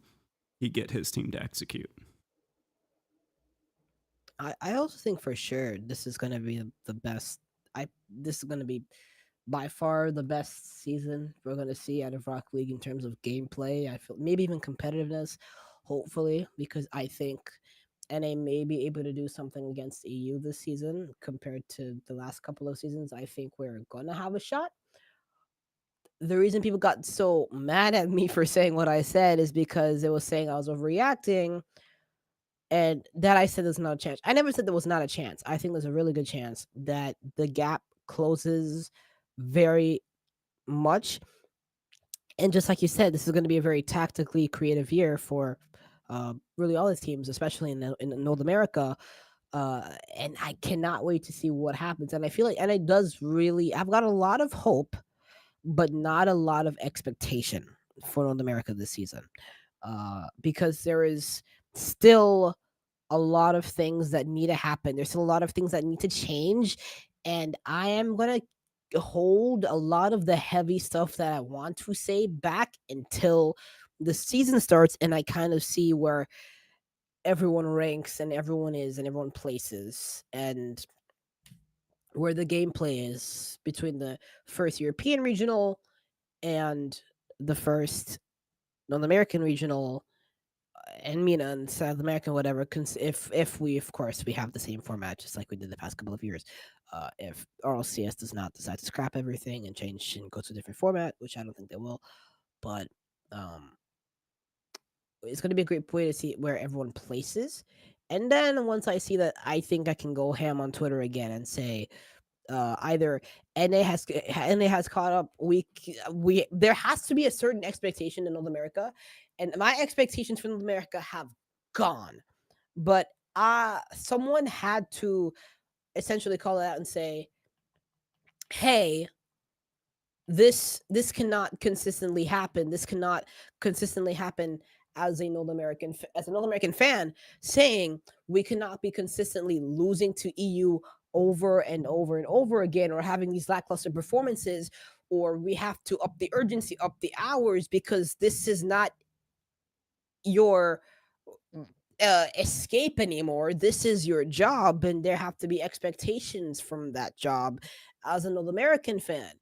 he get his team to execute? I also think for sure this is gonna be the best. This is gonna be by far the best season we're going to see out of Rock League in terms of gameplay. I feel maybe even competitiveness, hopefully, because I think NA may be able to do something against EU this season compared to the last couple of seasons. I think we're going to have a shot. The reason people got so mad at me for saying what I said is because it was saying I was overreacting and that I said there's not a chance. I never said there was not a chance. I think there's a really good chance that the gap closes very much. And just like you said, this is going to be a very tactically creative year for really all his teams, especially in North America. And I cannot wait to see what happens. And I feel like, and it does really, I've got a lot of hope, but not a lot of expectation for North America this season, because there is still a lot of things that need to happen. There's still a lot of things that need to change. And I am going to hold a lot of the heavy stuff that I want to say back until the season starts and I kind of see where everyone ranks and everyone is and everyone places and where the gameplay is between the first European regional and the first North American regional and Mina and South American, whatever. If we, of course, we have the same format just like we did the past couple of years. If RLCS does not decide to scrap everything and change and go to a different format, which I don't think they will, but um, it's going to be a great way to see where everyone places. And then once I see that, I think I can go ham on Twitter again and say, either NA has caught up. We there has to be a certain expectation in North America, and my expectations for North America have gone. But someone had to essentially call it out and say, "Hey, this cannot consistently happen. This cannot consistently happen." As a North American fan, saying we cannot be consistently losing to EU over and over and over again, or having these lackluster performances, or we have to up the urgency, up the hours, because this is not your escape anymore. This is your job, and there have to be expectations from that job. As an North American fan,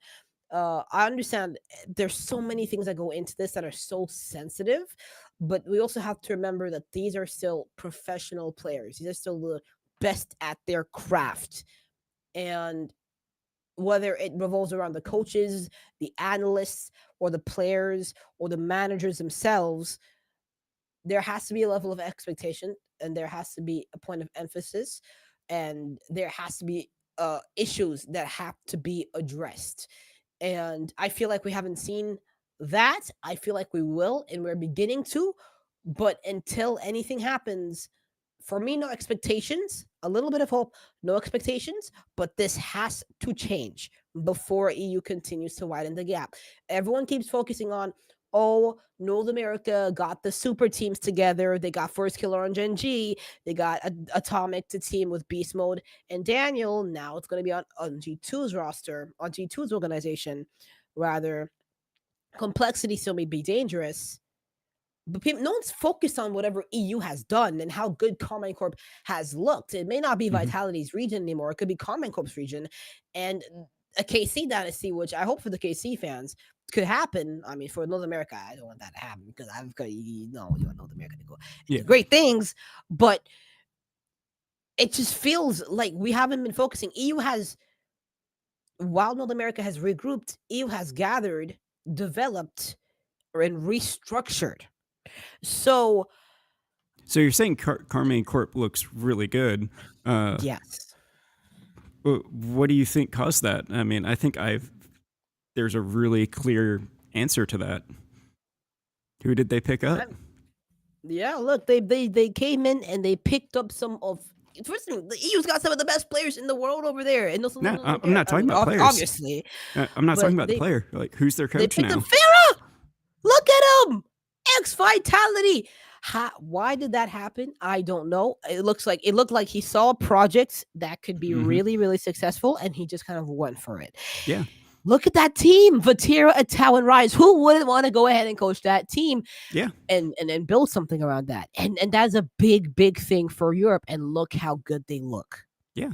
I understand there's so many things that go into this that are so sensitive, but we also have to remember that these are still professional players. These are still the best at their craft. And whether it revolves around the coaches, the analysts, or the players, or the managers themselves, there has to be a level of expectation and there has to be a point of emphasis and there has to be issues that have to be addressed. And I feel like we haven't seen that. I feel like we will, and we're beginning to. But until anything happens, for me, no expectations, a little bit of hope, no expectations, but this has to change before EU continues to widen the gap. Everyone keeps focusing on, oh, North America got the super teams together. They got First Killer on Gen G. They got Atomic to team with Beast Mode and Daniel. Now it's going to be on G2's roster, on G2's organization. Rather, complexity still may be dangerous, but no one's focused on whatever EU has done and how good Carmine Corp has looked. It may not be Hmm. Vitality's region anymore. It could be Carmine Corp's region and a KC dynasty, which I hope for the KC fans could happen. I mean, for North America, I don't want that to happen because I've got, you want North America to go and Yeah. do great things, but it just feels like we haven't been focusing. While North America has regrouped, EU has gathered, developed, and restructured. So So you're saying Carmine Corp looks really good. yes. What do you think caused that? I mean, I think there's a really clear answer to that. Who did they pick up? Yeah, look, they came in and they picked up some of. First thing, the EU's got some of the best players in the world over there, and also No, I'm not talking about players. obviously, I'm not but talking about the player. Like, who's their they coach picked up now? Farah. Look at him, X Vitality. Why did that happen? I don't know. It looked like he saw projects that could be really, really successful, and he just kind of went for it. Yeah. Look at that team, Vatira, Atau, and Rise. Who wouldn't want to go ahead and coach that team? Yeah. And build something around that. And that's a big, big thing for Europe. And look how good they look. Yeah.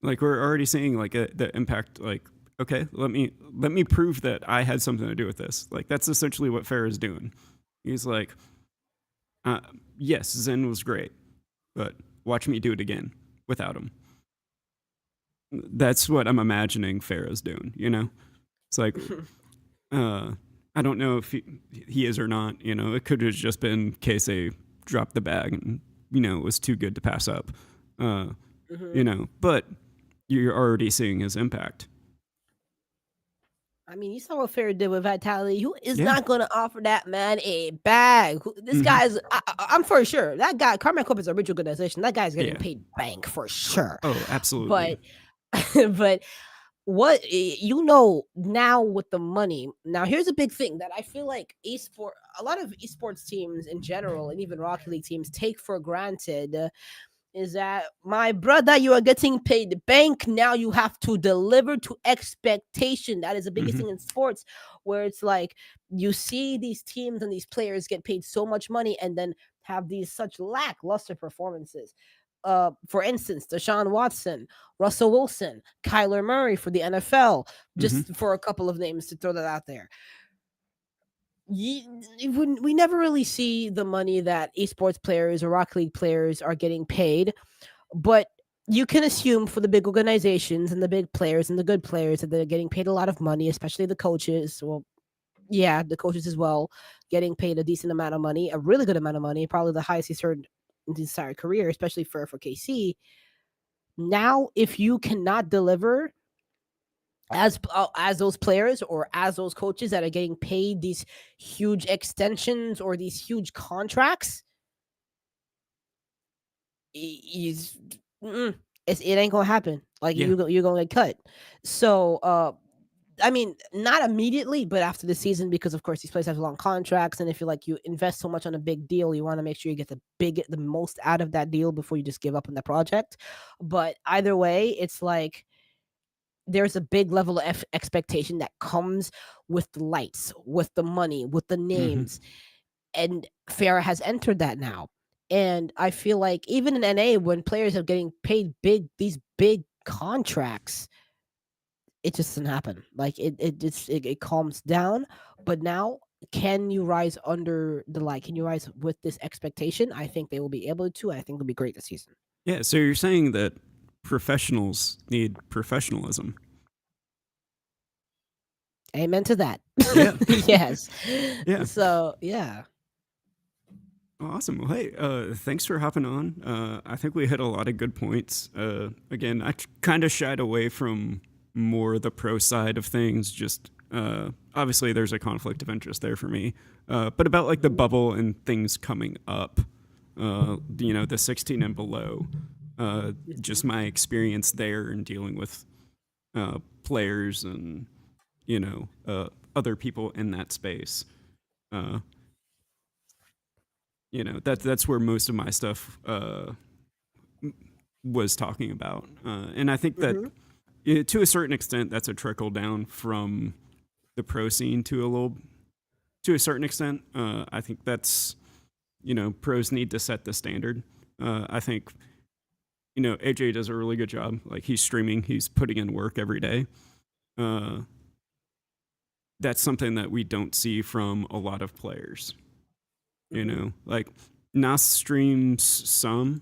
Like, we're already seeing like the impact. Like, okay, let me prove that I had something to do with this. Like, that's essentially what Farah is doing. He's like, yes, Zen was great, but watch me do it again without him. That's what I'm imagining Farah's doing. It's like, I don't know if he is or not. It could have just been Casey dropped the bag and it was too good to pass up. But you're already seeing his impact. I mean, you saw what Farah did with Vitality. Who is not going to offer that man a bag? This guy's, I'm for sure. That guy, Carmine Corp is a rich organization. That guy's getting paid bank for sure. Oh, absolutely. But now with the money. Now here's a big thing that I feel like a lot of esports teams in general, and even Rocket League teams, take for granted, is that, my brother, you are getting paid the bank. Now you have to deliver to expectation. That is the biggest Hmm. thing in sports, where it's like you see these teams and these players get paid so much money and then have these such lackluster performances. For instance, Deshaun Watson, Russell Wilson, Kyler Murray for the NFL, Hmm. just for a couple of names to throw that out there. We never really see the money that esports players or Rocket League players are getting paid, but you can assume for the big organizations and the big players and the good players that they're getting paid a lot of money, especially the coaches. Well, yeah, the coaches as well, getting paid a decent amount of money, a really good amount of money, probably the highest he's earned in his entire career, especially for KC. Now, if you cannot deliver as those players or as those coaches that are getting paid these huge extensions or these huge contracts, is it ain't gonna happen. Like Yeah. you're gonna get cut. So I mean, not immediately, but after the season, because of course these players have long contracts, and if you invest so much on a big deal, you want to make sure you get the most out of that deal before you just give up on the project. But either way, it's like there's a big level of expectation that comes with the lights, with the money, with the Hmm. names, and Farah has entered that now. And I feel like even in NA, when players are getting paid these big contracts, it just doesn't happen. Like it calms down. But now, can you rise under the light? Can you rise with this expectation? I think they will be able to. I think it'll be great this season. Yeah. So you're saying that professionals need professionalism. Amen to that. Yeah. Yes. Yeah. So yeah. Awesome. Well, hey, thanks for hopping on. I think we hit a lot of good points. Again, I kind of shied away from more the pro side of things. Just obviously, there's a conflict of interest there for me. But about like the Mhm, bubble and things coming up, the 16 and below. Just mhm, my experience there and dealing with players and other people in that space. Uh, that's where most of my stuff was talking about, and I think that mhm, to a certain extent that's a trickle down from the pro scene to a certain extent. I think that's pros need to set the standard. I think AJ does a really good job. Like he's streaming, he's putting in work every day. Uh, that's something that we don't see from a lot of players. mhm, Like Nas streams some.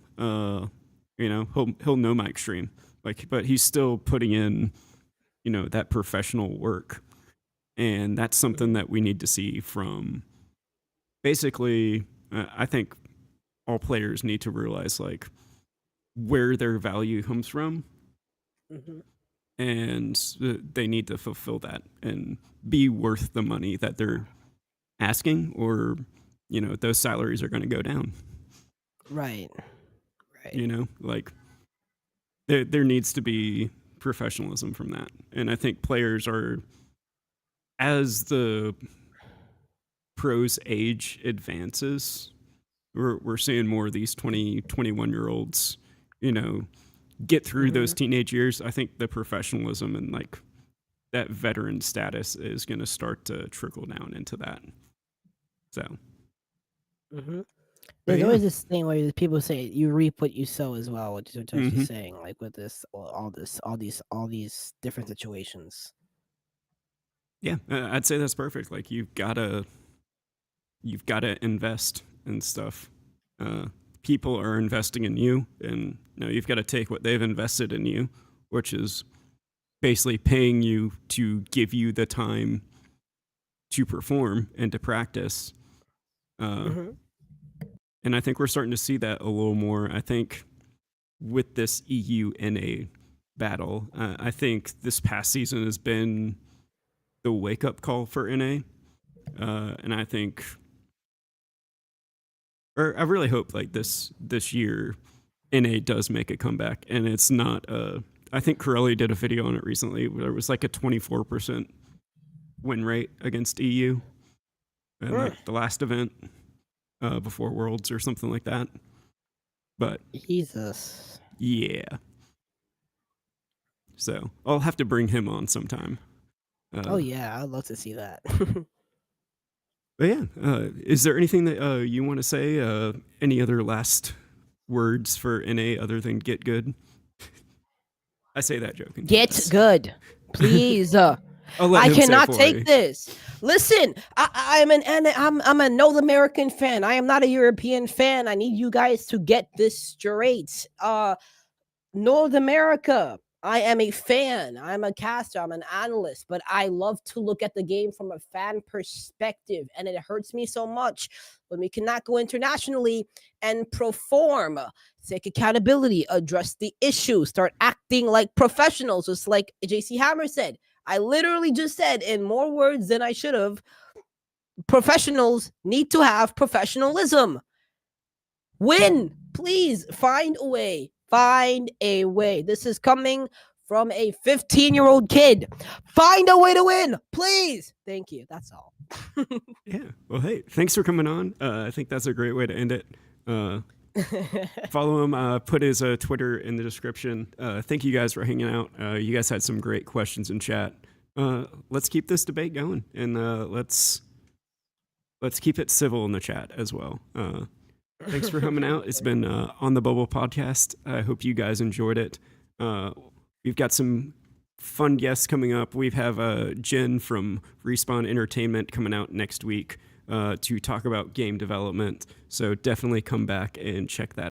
He'll no mic stream, like, but he's still putting in that professional work, and that's something mhm, that we need to see from basically. I think all players need to realize like where their value comes from, mhm. and they need to fulfill that and be worth the money that they're asking, or those salaries are going to go down. Right. Right. Like there needs to be professionalism from that, and I think players are, as the pros age advances, we're seeing more of these 20, 21 year olds, you know, get through those Mhm, teenage years. I think the professionalism and like that veteran status is going to start to trickle down into that. So, mhm. but There's yeah. always this thing where people say you reap what you sow as well, which is what you're Hmm. saying, like with this, all these different situations. Yeah, I'd say that's perfect. Like you've got to invest in stuff. Uh, People are investing in you, and you've got to take what they've invested in you, which is basically paying you to give you the time to perform and to practice. Uh, Mhm, and I think we're starting to see that a little more. I think with this EU-NA battle, I think this past season has been the wake up call for NA. And I think, or I really hope, like this year, NA does make a comeback, and it's not I think Corelli did a video on it recently. Where it was like a 24% win rate against EU in the last event before Worlds or something like that. But Jesus. yeah. So I'll have to bring him on sometime. Oh yeah, I'd love to see that. But yeah, is there anything that you want to say? Any other last words for NA other than get good? I say that joking. Get good, please. I'll let I him say it cannot for take me. this. Listen, I'm a North American fan. I am not a European fan. I need you guys to get this straight. North America. I am a fan. I'm a caster. I'm an analyst, but I love to look at the game from a fan perspective. And it hurts me so much when we cannot go internationally and perform, take accountability, address the issue, start acting like professionals, just like JC Hammer said. I literally just said in more words than I should have. Professionals need to have professionalism. Win. Please find a way. Find a way. This is coming from a 15-year-old kid. Find a way to win, please. Thank you. That's all. Yeah. Well, hey, thanks for coming on. I think that's a great way to end it. Follow him. Put his Twitter in the description. Thank you guys for hanging out. You guys had some great questions in chat. Let's keep this debate going, and let's keep it civil in the chat as well. Thanks for coming out. It's been On the Bubble podcast. I hope you guys enjoyed it. We've got some fun guests coming up. We have Jen from Respawn Entertainment coming out next week to talk about game development. So definitely come back and check that